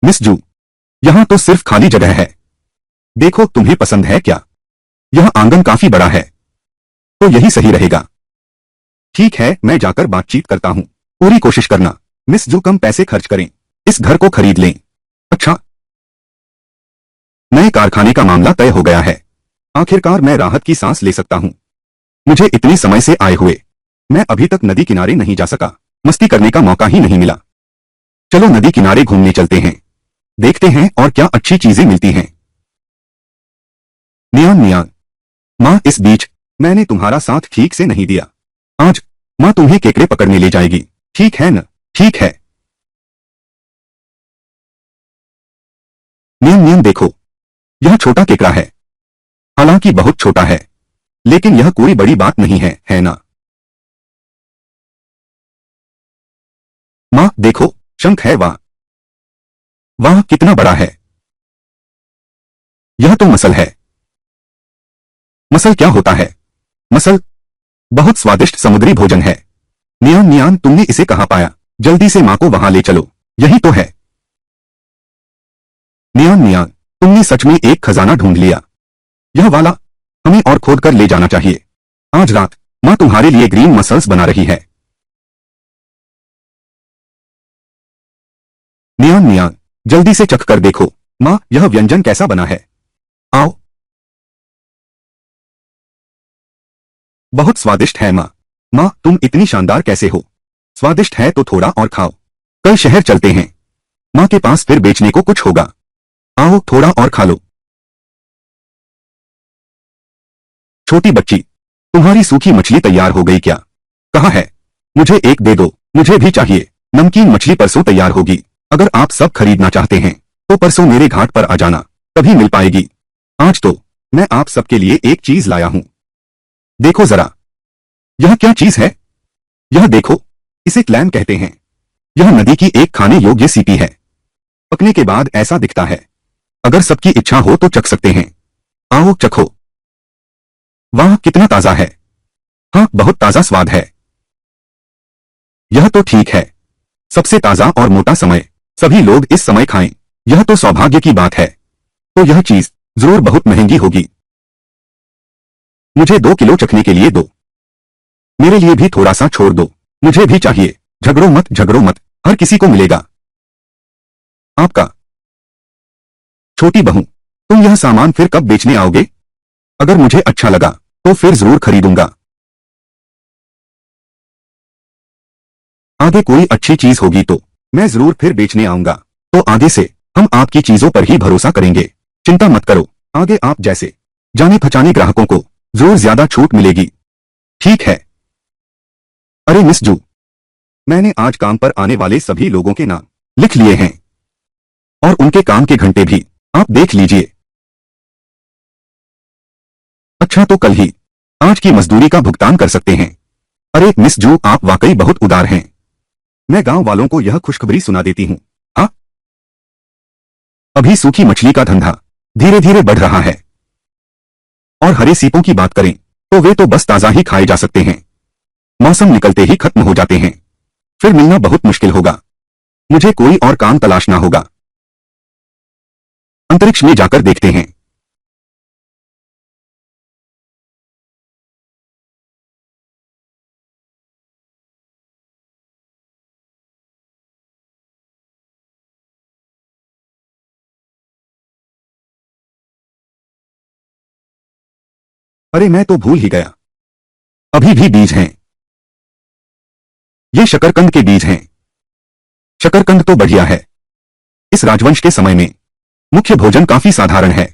मिस जू, यहाँ तो सिर्फ खाली जगह है। देखो, तुम्हें पसंद है क्या? यह आंगन काफी बड़ा है, तो यही सही रहेगा। ठीक है, मैं जाकर बातचीत करता हूँ। पूरी कोशिश करना मिस जू, कम पैसे खर्च करें, इस घर को खरीद लें। अच्छा। नए कारखाने का मामला तय हो गया है। आखिरकार मैं राहत की सांस ले सकता हूँ। मुझे इतने समय से आए हुए मैं अभी तक नदी किनारे नहीं जा सका। मस्ती करने का मौका ही नहीं मिला। चलो नदी किनारे घूमने चलते हैं। देखते हैं और क्या अच्छी चीजें मिलती हैं। नियान नियान। माँ, इस बीच मैंने तुम्हारा साथ ठीक से नहीं दिया। आज माँ तुम्हें केकड़े पकड़ने ले जाएगी। ठीक है न? ठीक है। नियम नियम देखो, यह छोटा केकड़ा है। हालांकि बहुत छोटा है, लेकिन यह कोई बड़ी बात नहीं है, है ना? माँ देखो, शंख है। वाह वाह, कितना बड़ा है। यह तो मसल है। मसल क्या होता है? मसल बहुत स्वादिष्ट समुद्री भोजन है। नियान नियान, तुमने इसे कहाँ पाया? जल्दी से माँ को वहां ले चलो, यही तो है। नियान नियान, तुमने सच में एक खजाना ढूंढ लिया। यह वाला? हमें और खोद कर ले जाना चाहिए। आज रात माँ तुम्हारे लिए ग्रीन मसल्स बना रही है। नियान नियान, जल्दी से चख कर देखो। माँ, यह व्यंजन कैसा बना है? आओ। बहुत स्वादिष्ट है माँ। माँ, तुम इतनी शानदार कैसे हो? स्वादिष्ट है तो थोड़ा और खाओ। कल शहर चलते हैं, माँ के पास फिर बेचने को कुछ होगा। आओ थोड़ा और खा लो। छोटी बच्ची, तुम्हारी सूखी मछली तैयार हो गई क्या? कहाँ है? मुझे एक दे दो, मुझे भी चाहिए। नमकीन मछली परसों तैयार होगी। अगर आप सब खरीदना चाहते हैं तो परसों मेरे घाट पर आ जाना, तभी मिल पाएगी। आज तो मैं आप सबके लिए एक चीज लाया हूं। देखो जरा। यह क्या चीज है? यह देखो, इसे क्लैम कहते हैं। यह नदी की एक खाने योग्य सीपी है। पकने के बाद ऐसा दिखता है। अगर सबकी इच्छा हो तो चख सकते हैं। आओ चखो। वाह, कितना ताजा है। हाँ, बहुत ताजा स्वाद है। यह तो ठीक है। सबसे ताजा और मोटा समय। सभी लोग इस समय खाएं। यह तो सौभाग्य की बात है। तो यह चीज जरूर बहुत महंगी होगी। मुझे 2 किलो चखने के लिए दो। मेरे लिए भी थोड़ा सा छोड़ दो, मुझे भी चाहिए। झगड़ो मत, झगड़ो मत, हर किसी को मिलेगा। आपका। छोटी बहू, तुम यह सामान फिर कब बेचने आओगे? अगर मुझे अच्छा लगा तो फिर जरूर खरीदूंगा। आगे कोई अच्छी चीज होगी तो मैं जरूर फिर बेचने आऊंगा। तो आगे से हम आपकी चीजों पर ही भरोसा करेंगे। चिंता मत करो, आगे आप जैसे जाने पहचाने ग्राहकों को जरूर ज्यादा छूट मिलेगी। ठीक है। अरे मिस जू, मैंने आज काम पर आने वाले सभी लोगों के नाम लिख लिए हैं और उनके काम के घंटे भी आप देख लीजिए। अच्छा, तो कल ही आज की मजदूरी का भुगतान कर सकते हैं। अरे मिस जू, आप वाकई बहुत उदार हैं। मैं गांव वालों को यह खुशखबरी सुना देती हूँ। हाँ, अभी सूखी मछली का धंधा धीरे धीरे बढ़ रहा है। और हरे सीपों की बात करें तो वे तो बस ताजा ही खाए जा सकते हैं। मौसम निकलते ही खत्म हो जाते हैं। फिर मिलना बहुत मुश्किल होगा। मुझे कोई और काम तलाशना होगा। अंतरिक्ष में जाकर देखते हैं। अरे मैं तो भूल ही गया, अभी भी बीज हैं। ये शकरकंद के बीज हैं। शकरकंद तो बढ़िया है। इस राजवंश के समय में मुख्य भोजन काफी साधारण है,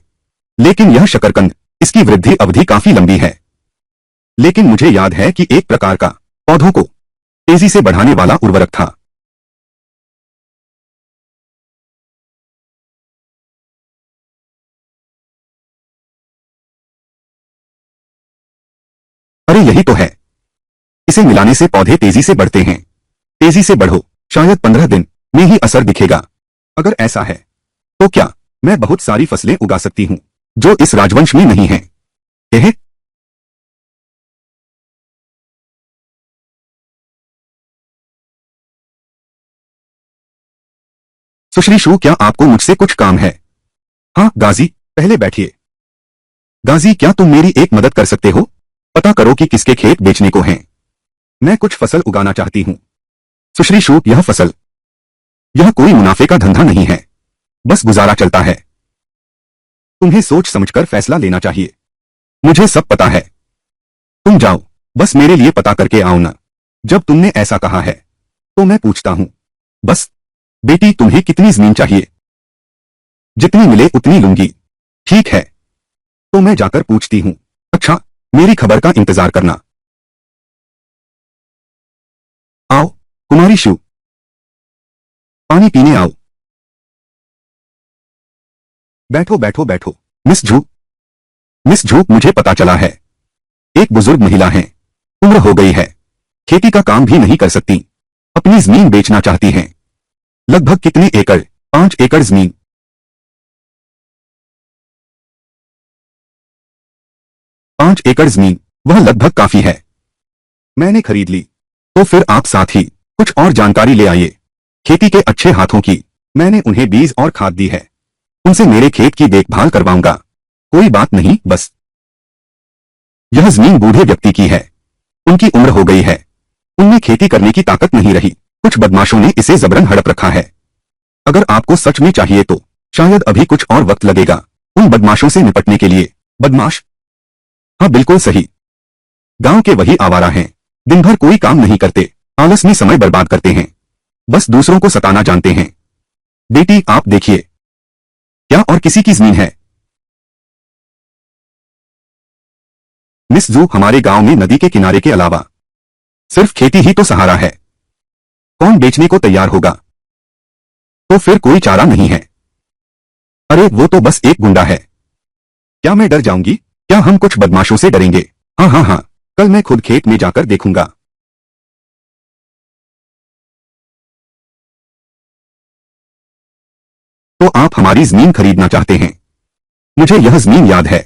लेकिन यह शकरकंद, इसकी वृद्धि अवधि काफी लंबी है। लेकिन मुझे याद है कि एक प्रकार का पौधों को तेजी से बढ़ाने वाला उर्वरक था। अरे यही तो है। इसे मिलाने से पौधे तेजी से बढ़ते हैं। तेजी से बढ़ो, शायद 15 दिन में ही असर दिखेगा। अगर ऐसा है तो क्या मैं बहुत सारी फसलें उगा सकती हूँ जो इस राजवंश में नहीं है? एहे, सुश्री शू, क्या आपको मुझसे कुछ काम है? हाँ गाजी, पहले बैठिए। गाजी, क्या तुम मेरी एक मदद कर सकते हो? पता करो कि किसके खेत बेचने को हैं। मैं कुछ फसल उगाना चाहती हूँ। सुश्री शू, यह फसल, यह कोई मुनाफे का धंधा नहीं है, बस गुजारा चलता है। तुम्हें सोच समझकर फैसला लेना चाहिए। मुझे सब पता है। तुम जाओ, बस मेरे लिए पता करके आओ ना। जब तुमने ऐसा कहा है तो मैं पूछता हूँ। बस। बेटी, तुम्हें कितनी जमीन चाहिए? जितनी मिले उतनी लूंगी। ठीक है, तो मैं जाकर पूछती हूँ। अच्छा, मेरी खबर का इंतजार करना। आओ कुमारी शू, पानी पीने आओ। बैठो बैठो बैठो। मिस झू, मिस झू, मुझे पता चला है एक बुजुर्ग महिला है, उम्र हो गई है, खेती का काम भी नहीं कर सकती, अपनी जमीन बेचना चाहती हैं। लगभग कितने एकड़? 5 एकड़ जमीन। 5 एकड़ जमीन, वह लगभग काफी है। मैंने खरीद ली। तो फिर आप साथ ही कुछ और जानकारी ले आइए। खेती के अच्छे हाथों की। मैंने उन्हें बीज और खाद दी है। उनसे मेरे खेत की देखभाल करवाऊंगा। कोई बात नहीं, बस यह जमीन बूढ़े व्यक्ति की है। उनकी उम्र हो गई है। उनमें खेती करने की ताकत नहीं रही। कुछ बदमाशों ने इसे जबरन हड़प रखा है। अगर आपको सच में चाहिए तो शायद अभी कुछ और वक्त लगेगा उन बदमाशों से निपटने के लिए। बदमाश? हाँ, बिल्कुल सही। गांव के वही आवारा हैं। दिन भर कोई काम नहीं करते, आलस में समय बर्बाद करते हैं, बस दूसरों को सताना जानते हैं। बेटी, आप देखिए, क्या और किसी की जमीन है? मिस जू, हमारे गांव में नदी के किनारे के अलावा सिर्फ खेती ही तो सहारा है। कौन बेचने को तैयार होगा? तो फिर कोई चारा नहीं है। अरे वो तो बस एक गुंडा है। क्या मैं डर जाऊंगी? क्या हम कुछ बदमाशों से डरेंगे? हाँ हाँ हाँ, कल मैं खुद खेत में जाकर देखूंगा। तो आप हमारी जमीन खरीदना चाहते हैं? मुझे यह जमीन याद है।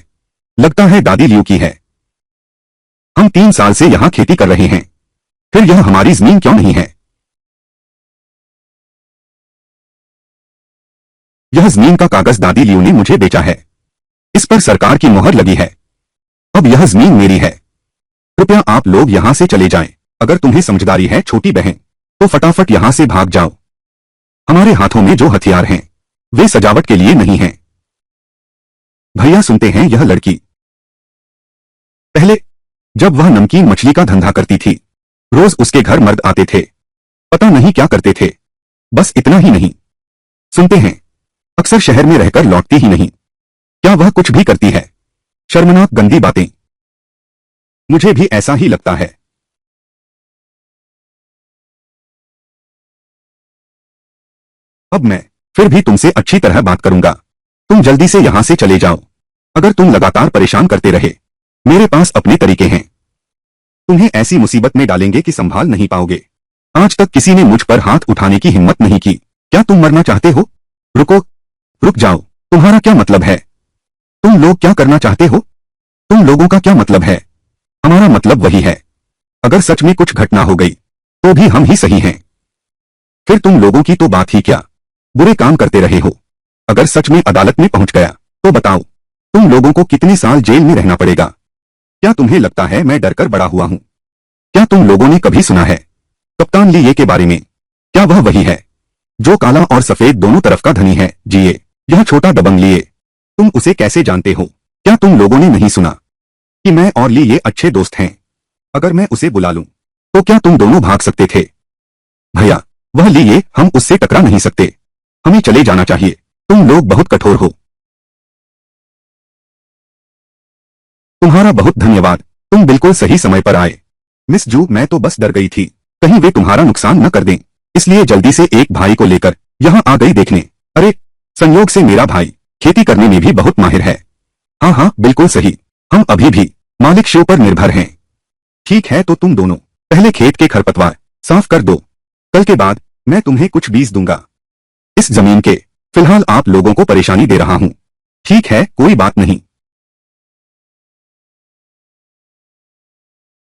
लगता है दादी लियू की है। हम 3 साल से यहां खेती कर रहे हैं। फिर यह हमारी जमीन क्यों नहीं है? यह जमीन का कागज दादी लियू ने मुझे बेचा है। इस पर सरकार की मोहर लगी है। अब यह जमीन मेरी है। कृपया आप लोग यहां से चले जाएं। अगर तुम्हें समझदारी है छोटी बहन, तो फटाफट यहां से भाग जाओ। हमारे हाथों में जो हथियार हैं वे सजावट के लिए नहीं हैं। भैया सुनते हैं, यह लड़की पहले जब वह नमकीन मछली का धंधा करती थी, रोज उसके घर मर्द आते थे। पता नहीं क्या करते थे। बस इतना ही नहीं, सुनते हैं अक्सर शहर में रहकर लौटती ही नहीं। क्या वह कुछ भी करती है? शर्मनाक गंदी बातें। मुझे भी ऐसा ही लगता है। अब मैं फिर भी तुमसे अच्छी तरह बात करूंगा। तुम जल्दी से यहां से चले जाओ। अगर तुम लगातार परेशान करते रहे, मेरे पास अपने तरीके हैं। तुम्हें ऐसी मुसीबत में डालेंगे कि संभाल नहीं पाओगे। आज तक किसी ने मुझ पर हाथ उठाने की हिम्मत नहीं की। क्या तुम मरना चाहते हो? रुको, रुक जाओ। तुम्हारा क्या मतलब है? तुम लोग क्या करना चाहते हो? तुम लोगों का क्या मतलब है? हमारा मतलब वही है। अगर सच में कुछ घटना हो गई तो भी हम ही सही हैं। फिर तुम लोगों की तो बात ही क्या, बुरे काम करते रहे हो। अगर सच में अदालत में पहुंच गया तो बताओ, तुम लोगों को कितने साल जेल में रहना पड़ेगा? क्या तुम्हें लगता है मैं डरकर बड़ा हुआ हूं? क्या तुम लोगों ने कभी सुना है कप्तान ली ये के बारे में? क्या वह वही है जो काला और सफेद दोनों तरफ का धनी है? जिए यह छोटा दबंग लिए। तुम उसे कैसे जानते हो? क्या तुम लोगों ने नहीं सुना कि मैं और ली ये अच्छे दोस्त हैं? अगर मैं उसे बुला लूं तो क्या तुम दोनों भाग सकते थे? भैया, वह ली ये, हम उससे टकरा नहीं सकते। हमें चले जाना चाहिए। तुम लोग बहुत कठोर हो। तुम्हारा बहुत धन्यवाद। तुम बिल्कुल सही समय पर आए। मिस जू, मैं तो बस डर गई थी कहीं वे तुम्हारा नुकसान न कर दें, इसलिए जल्दी से एक भाई को लेकर यहाँ आ गई देखने। अरे, संयोग से मेरा भाई खेती करने में भी बहुत माहिर है। हाँ हाँ, बिल्कुल सही। हम अभी भी मालिक शो पर निर्भर हैं। ठीक है, तो तुम दोनों पहले खेत के खरपतवार साफ कर दो। कल के बाद मैं तुम्हें कुछ बीज दूंगा। इस जमीन के फिलहाल आप लोगों को परेशानी दे रहा हूं। ठीक है, कोई बात नहीं।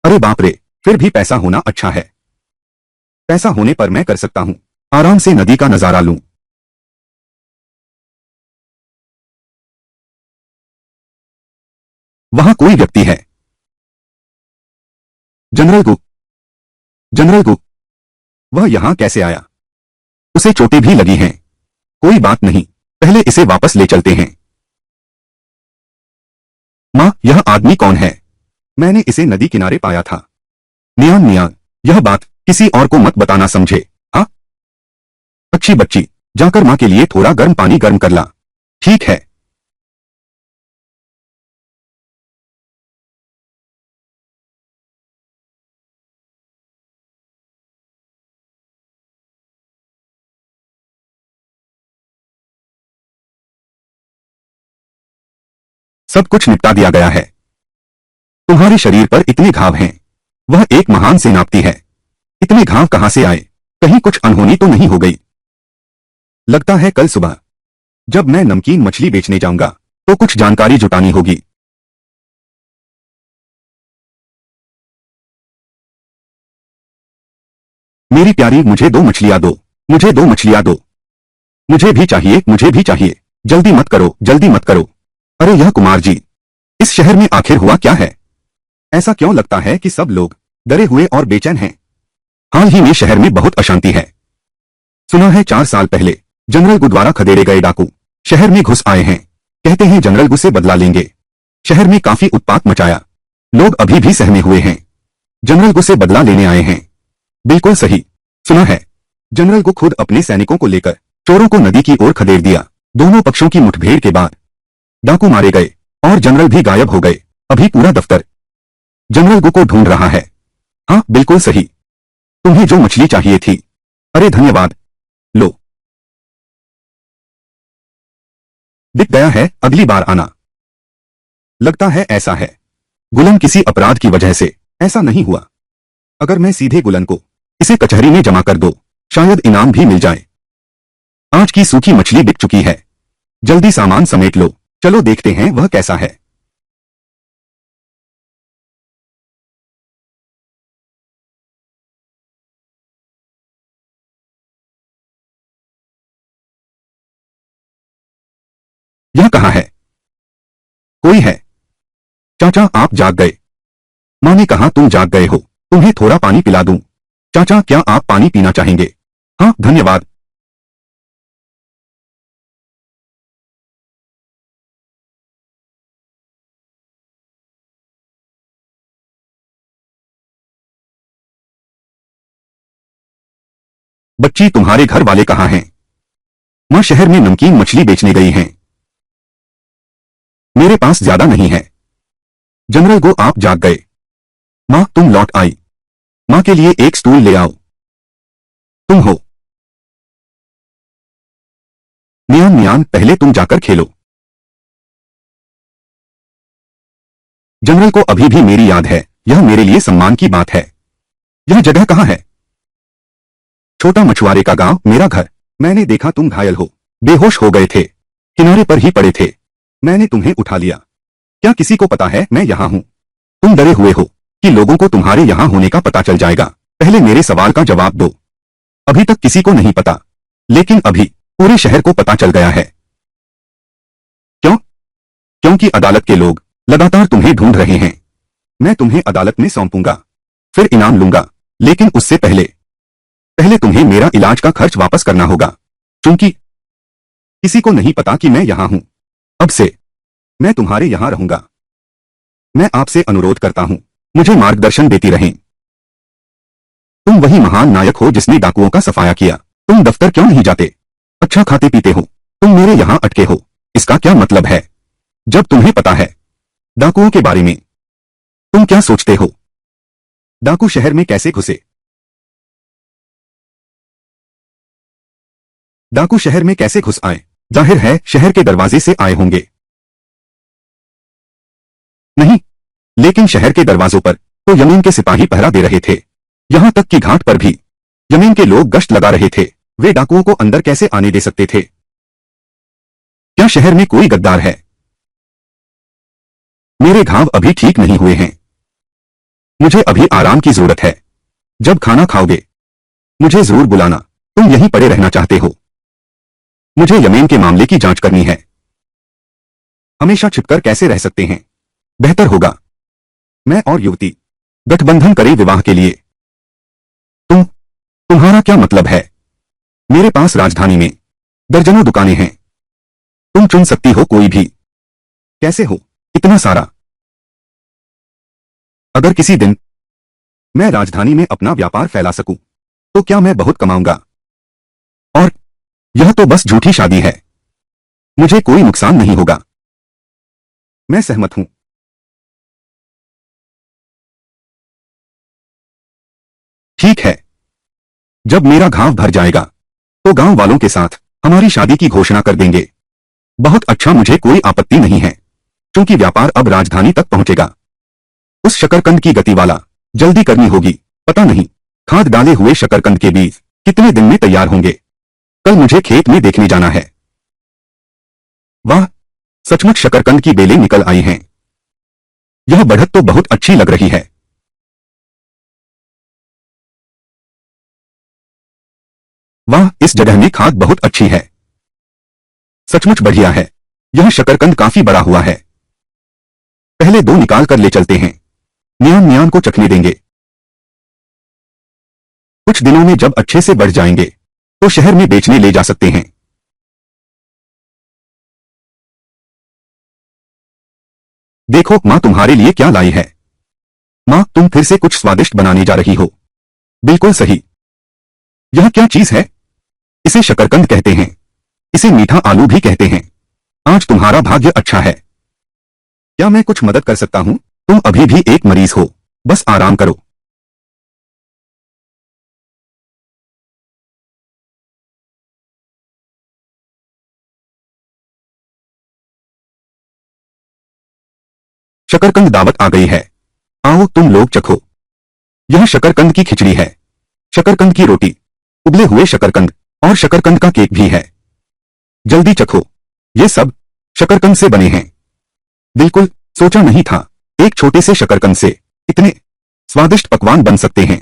अरे बाप रे, फिर भी पैसा होना अच्छा है। पैसा होने पर मैं कर सकता हूं आराम से नदी का नजारा लूं। वहां कोई व्यक्ति है। जनरल गुक। जनरल गुक, वह यहां कैसे आया? उसे चोटें भी लगी हैं। कोई बात नहीं, पहले इसे वापस ले चलते हैं। माँ, यह आदमी कौन है? मैंने इसे नदी किनारे पाया था। नियान नियान, यह बात किसी और को मत बताना, समझे? हाँ? अच्छी बच्ची, जाकर माँ के लिए थोड़ा गर्म पानी गर्म कर ला। ठीक है। सब कुछ निपटा दिया गया है। तुम्हारे शरीर पर इतने घाव हैं। वह एक महान सेनापति है। इतने घाव कहां से आए? कहीं कुछ अनहोनी तो नहीं हो गई? लगता है कल सुबह जब मैं नमकीन मछली बेचने जाऊंगा तो कुछ जानकारी जुटानी होगी। मेरी प्यारी, मुझे 2 मछलियां दो, मुझे 2 मछलियां दो। मुझे भी चाहिए, मुझे भी चाहिए। जल्दी मत करो, जल्दी मत करो। अरे यह कुमार जी, इस शहर में आखिर हुआ क्या है? ऐसा क्यों लगता है कि सब लोग डरे हुए और बेचैन हैं? हाल ही में शहर में बहुत अशांति है। सुना है 4 साल पहले जनरल गु द्वारा खदेड़े गए डाकू शहर में घुस आए हैं। कहते हैं जनरल गु से बदला लेंगे। शहर में काफी उत्पात मचाया। लोग अभी भी सहमे हुए हैं। जनरल गु से बदला लेने आए हैं। बिल्कुल सही सुना है। जनरल गु खुद अपने सैनिकों को लेकर चोरों को नदी की ओर खदेड़ दिया। दोनों पक्षों की मुठभेड़ के बाद डाकू मारे गए और जनरल भी गायब हो गए। अभी पूरा दफ्तर जनरल गु को ढूंढ रहा है। हाँ बिल्कुल सही। तुम्हें जो मछली चाहिए थी। अरे धन्यवाद। लो, दिख गया है, अगली बार आना। लगता है ऐसा है। गुलन किसी अपराध की वजह से ऐसा नहीं हुआ। अगर मैं सीधे गुलन को इसे कचहरी में जमा कर दो, शायद इनाम भी मिल जाए। आज की सूखी मछली बिक चुकी है। जल्दी सामान समेट लो, चलो देखते हैं वह कैसा है। यह कहाँ है? कोई है? चाचा आप जाग गए। माँ ने कहा तुम जाग गए हो, तुम्हें थोड़ा पानी पिला दूं। चाचा क्या आप पानी पीना चाहेंगे? हाँ धन्यवाद। बच्ची तुम्हारे घर वाले कहाँ हैं? माँ शहर में नमकीन मछली बेचने गई हैं। मेरे पास ज्यादा नहीं है। जनरल गो आप जाग गए। माँ तुम लौट आई। माँ के लिए एक स्टूल ले आओ। तुम हो? नियान नियान पहले तुम जाकर खेलो। जनरल को अभी भी मेरी याद है। यह मेरे लिए सम्मान की बात है। यह जगह कहाँ है? छोटा मछुआरे का गांव, मेरा घर। मैंने देखा तुम घायल हो, बेहोश हो गए थे, किनारे पर ही पड़े थे। मैंने तुम्हें उठा लिया। क्या किसी को पता है मैं यहाँ हूँ? तुम डरे हुए हो कि लोगों को तुम्हारे यहाँ होने का पता चल जाएगा। पहले मेरे सवाल का जवाब दो। अभी तक किसी को नहीं पता, लेकिन अभी पूरे शहर को पता चल गया है। क्यों? क्योंकि अदालत के लोग लगातार तुम्हें ढूंढ रहे हैं। मैं तुम्हें अदालत में सौंपूंगा, फिर इनाम लूंगा, लेकिन उससे पहले पहले तुम्हें मेरा इलाज का खर्च वापस करना होगा। क्योंकि किसी को नहीं पता कि मैं यहाँ हूँ। अब से मैं तुम्हारे यहाँ रहूंगा। मैं आपसे अनुरोध करता हूँ, मुझे मार्गदर्शन देती रहें। तुम वही महान नायक हो जिसने डाकुओं का सफाया किया। तुम दफ्तर क्यों नहीं जाते? अच्छा खाते पीते हो, तुम मेरे यहाँ अटके हो। इसका क्या मतलब है? जब तुम्हें पता है डाकुओं के बारे में, तुम क्या सोचते हो? डाकू शहर में कैसे घुसे? डाकू शहर में कैसे घुस आए? जाहिर है शहर के दरवाजे से आए होंगे। नहीं, लेकिन शहर के दरवाजों पर तो यमीन के सिपाही पहरा दे रहे थे। यहां तक कि घाट पर भी यमीन के लोग गश्त लगा रहे थे। वे डाकुओं को अंदर कैसे आने दे सकते थे? क्या शहर में कोई गद्दार है? मेरे घाव अभी ठीक नहीं हुए हैं। मुझे अभी आराम की जरूरत है। जब खाना खाओगे मुझे जरूर बुलाना। तुम यहीं पड़े रहना चाहते हो? मुझे यमीन के मामले की जांच करनी है। हमेशा छिपकर कैसे रह सकते हैं? बेहतर होगा मैं और युवती गठबंधन करें विवाह के लिए। तुम्हारा क्या मतलब है? मेरे पास राजधानी में दर्जनों दुकानें हैं। तुम चुन सकती हो कोई भी। कैसे हो इतना सारा? अगर किसी दिन मैं राजधानी में अपना व्यापार फैला सकूं, तो क्या मैं बहुत कमाऊंगा? और यह तो बस झूठी शादी है। मुझे कोई नुकसान नहीं होगा। मैं सहमत हूं। ठीक है, जब मेरा घाव भर जाएगा तो गांव वालों के साथ हमारी शादी की घोषणा कर देंगे। बहुत अच्छा, मुझे कोई आपत्ति नहीं है, क्योंकि व्यापार अब राजधानी तक पहुंचेगा। उस शकरकंद की गति वाला जल्दी करनी होगी। पता नहीं खाद डाले हुए शकरकंद के बीज कितने दिन में तैयार होंगे। कल मुझे खेत में देखने जाना है। वाह, सचमुच शकरकंद की बेलें निकल आई हैं। यह बढ़त तो बहुत अच्छी लग रही है। वाह, इस जगह में खाद बहुत अच्छी है, सचमुच बढ़िया है। यह शकरकंद काफी बड़ा हुआ है। पहले दो निकाल कर ले चलते हैं, नियान नियान को चखने देंगे। कुछ दिनों में जब अच्छे से बढ़ जाएंगे तो शहर में बेचने ले जा सकते हैं। देखो माँ तुम्हारे लिए क्या लाई है। माँ, तुम फिर से कुछ स्वादिष्ट बनाने जा रही हो। बिल्कुल सही। यह क्या चीज है? इसे शकरकंद कहते हैं। इसे मीठा आलू भी कहते हैं। आज तुम्हारा भाग्य अच्छा है। क्या मैं कुछ मदद कर सकता हूं? तुम अभी भी एक मरीज हो, बस आराम करो। शकरकंद दावत आ गई है, आओ तुम लोग चखो। यह शकरकंद की खिचड़ी है, शकरकंद की रोटी, उबले हुए शकरकंद और शकरकंद का केक भी है। जल्दी चखो। ये सब शकरकंद से बने हैं। बिल्कुल, सोचा नहीं था एक छोटे से शकरकंद से इतने स्वादिष्ट पकवान बन सकते हैं।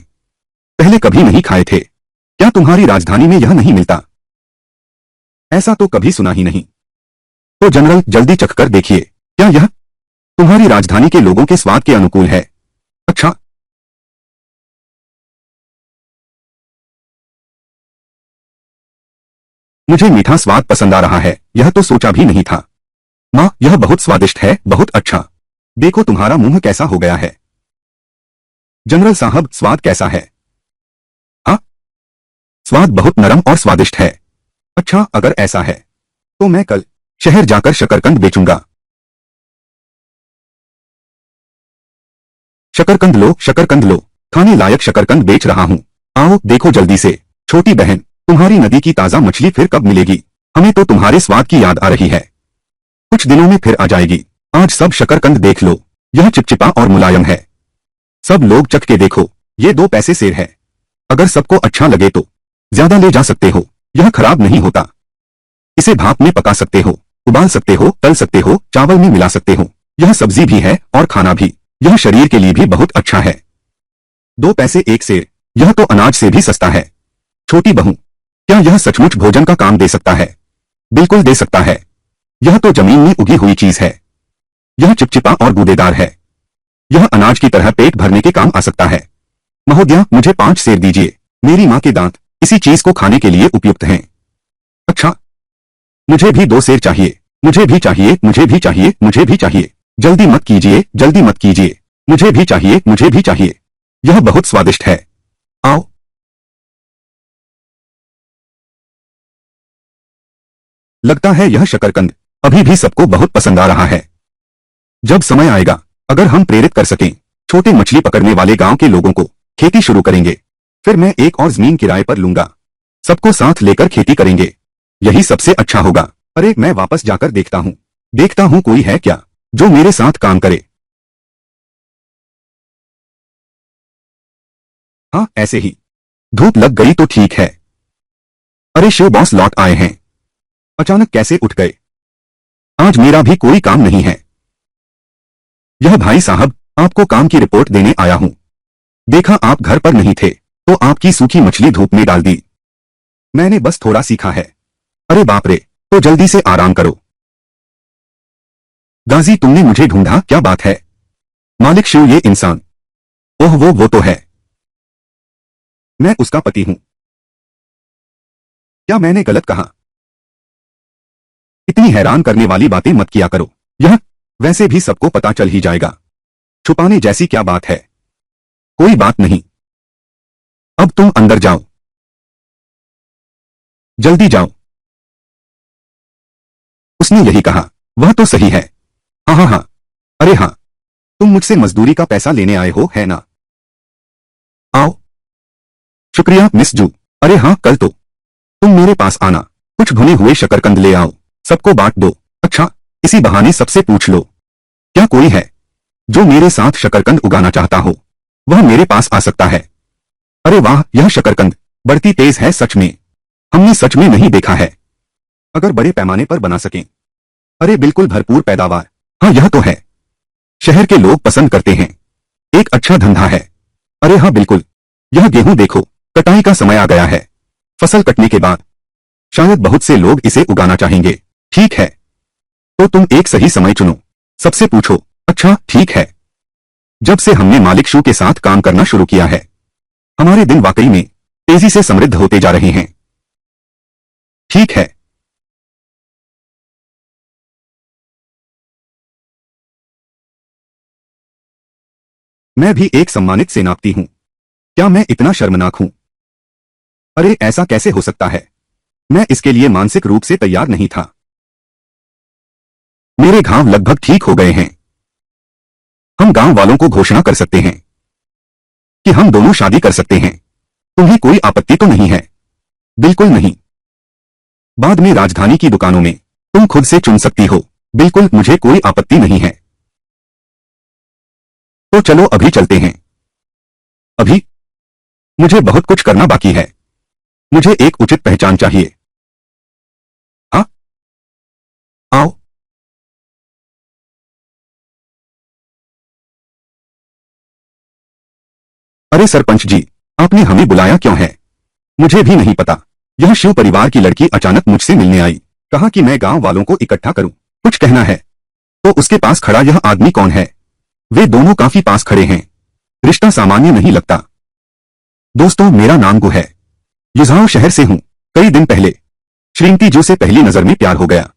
पहले कभी नहीं खाए थे। क्या तुम्हारी राजधानी में यह नहीं मिलता? ऐसा तो कभी सुना ही नहीं। तो जनरल, जल्दी चखकर देखिए, क्या यह तुम्हारी राजधानी के लोगों के स्वाद के अनुकूल है? अच्छा, मुझे मीठा स्वाद पसंद आ रहा है, यह तो सोचा भी नहीं था। माँ, यह बहुत स्वादिष्ट है, बहुत अच्छा। देखो तुम्हारा मुंह कैसा हो गया है। जनरल साहब, स्वाद कैसा है? हाँ, स्वाद बहुत नरम और स्वादिष्ट है। अच्छा, अगर ऐसा है तो मैं कल शहर जाकर शकरकंद बेचूंगा। शकरकंद लो, शकरकंद लो, खाने लायक शकरकंद बेच रहा हूँ। आओ देखो जल्दी से। छोटी बहन, तुम्हारी नदी की ताजा मछली फिर कब मिलेगी? हमें तो तुम्हारे स्वाद की याद आ रही है। कुछ दिनों में फिर आ जाएगी। आज सब शकरकंद देख लो, यह चिपचिपा और मुलायम है। सब लोग चख के देखो, ये 2 पैसे सेर है। अगर सबको अच्छा लगे तो ज्यादा ले जा सकते हो, यह खराब नहीं होता। इसे भाप में पका सकते हो, उबाल सकते हो, तल सकते हो, चावल में मिला सकते हो। यह सब्जी भी है और खाना भी। यह शरीर के लिए भी बहुत अच्छा है। 2 पैसे 1 सेर, यह तो अनाज से भी सस्ता है। छोटी बहू, क्या यह सचमुच भोजन का काम दे सकता है? बिल्कुल दे सकता है। यह तो जमीन में उगी हुई चीज है। यह चिपचिपा और गूदेदार है। यह अनाज की तरह पेट भरने के काम आ सकता है। महोदया, मुझे 5 सेर दीजिए। मेरी माँ के दांत इसी चीज को खाने के लिए उपयुक्त हैं। अच्छा, मुझे भी 2 सेर चाहिए। मुझे भी चाहिए, मुझे भी चाहिए, मुझे भी चाहिए। जल्दी मत कीजिए, जल्दी मत कीजिए। मुझे भी चाहिए, मुझे भी चाहिए। यह बहुत स्वादिष्ट है। आओ। लगता है यह शकरकंद अभी भी सबको बहुत पसंद आ रहा है। जब समय आएगा, अगर हम प्रेरित कर सकें छोटे मछली पकड़ने वाले गांव के लोगों को, खेती शुरू करेंगे। फिर मैं एक और जमीन किराए पर लूंगा। सबको साथ लेकर खेती करेंगे। यही सबसे अच्छा होगा। अरे, मैं वापस जाकर देखता हूं कोई है क्या जो मेरे साथ काम करे। हाँ, ऐसे ही। धूप लग गई तो ठीक है। अरे शिव बॉस लौट आए हैं। अचानक कैसे उठ गए? आज मेरा भी कोई काम नहीं है। यह भाई साहब, आपको काम की रिपोर्ट देने आया हूं। देखा आप घर पर नहीं थे तो आपकी सूखी मछली धूप में डाल दी। मैंने बस थोड़ा सीखा है। अरे बाप रे, तो जल्दी से आराम करो। गाजी, तुमने मुझे ढूंढा, क्या बात है? मालिक शिव, ये इंसान। ओह, वो तो है। मैं उसका पति हूं। क्या मैंने गलत कहा? इतनी हैरान करने वाली बातें मत किया करो। यह वैसे भी सबको पता चल ही जाएगा। छुपाने जैसी क्या बात है? कोई बात नहीं। अब तुम अंदर जाओ, जल्दी जाओ। उसने यही कहा। वह तो सही है। हाँ हाँ हाँ। अरे हाँ, तुम मुझसे मजदूरी का पैसा लेने आए हो, है ना? आओ। शुक्रिया मिस जू। अरे हाँ, कल तो तुम मेरे पास आना। कुछ भुने हुए शकरकंद ले आओ, सबको बांट दो। अच्छा, इसी बहाने सबसे पूछ लो, क्या कोई है जो मेरे साथ शकरकंद उगाना चाहता हो? वह मेरे पास आ सकता है। अरे वाह, यह शकरकंद बढ़ती तेज है सच में। हमने सच में नहीं देखा है। अगर बड़े पैमाने पर बना सकें। अरे बिल्कुल, भरपूर पैदावार। हाँ, यह तो है। शहर के लोग पसंद करते हैं। एक अच्छा धंधा है। अरे हाँ बिल्कुल। यह गेहूं देखो, कटाई का समय आ गया है। फसल कटने के बाद शायद बहुत से लोग इसे उगाना चाहेंगे। ठीक है, तो तुम एक सही समय चुनो। सबसे पूछो, अच्छा ठीक है। जब से हमने मालिक शू के साथ काम करना शुरू किया है, हमारे दिन वाकई में तेजी से समृद्ध होते जा रहे हैं। ठीक है। मैं भी एक सम्मानित सेनापति हूं। क्या मैं इतना शर्मनाक हूं? अरे ऐसा कैसे हो सकता है? मैं इसके लिए मानसिक रूप से तैयार नहीं था। मेरे घाव लगभग ठीक हो गए हैं। हम गांव वालों को घोषणा कर सकते हैं कि हम दोनों शादी कर सकते हैं। तुम्हें कोई आपत्ति तो नहीं है? बिल्कुल नहीं। बाद में राजधानी की दुकानों में तुम खुद से चुन सकती हो। बिल्कुल, मुझे कोई आपत्ति नहीं है। तो चलो अभी चलते हैं। अभी मुझे बहुत कुछ करना बाकी है। मुझे एक उचित पहचान चाहिए। हाँ, आओ। अरे सरपंच जी, आपने हमें बुलाया क्यों है? मुझे भी नहीं पता। यह शिव परिवार की लड़की अचानक मुझसे मिलने आई। कहा कि मैं गांव वालों को इकट्ठा करूं, कुछ कहना है। तो उसके पास खड़ा यह आदमी कौन है? वे दोनों काफी पास खड़े हैं। रिश्ता सामान्य नहीं लगता। दोस्तों, मेरा नाम गो है। युझाओ शहर से हूं। कई दिन पहले श्रीमती जो से पहली नजर में प्यार हो गया।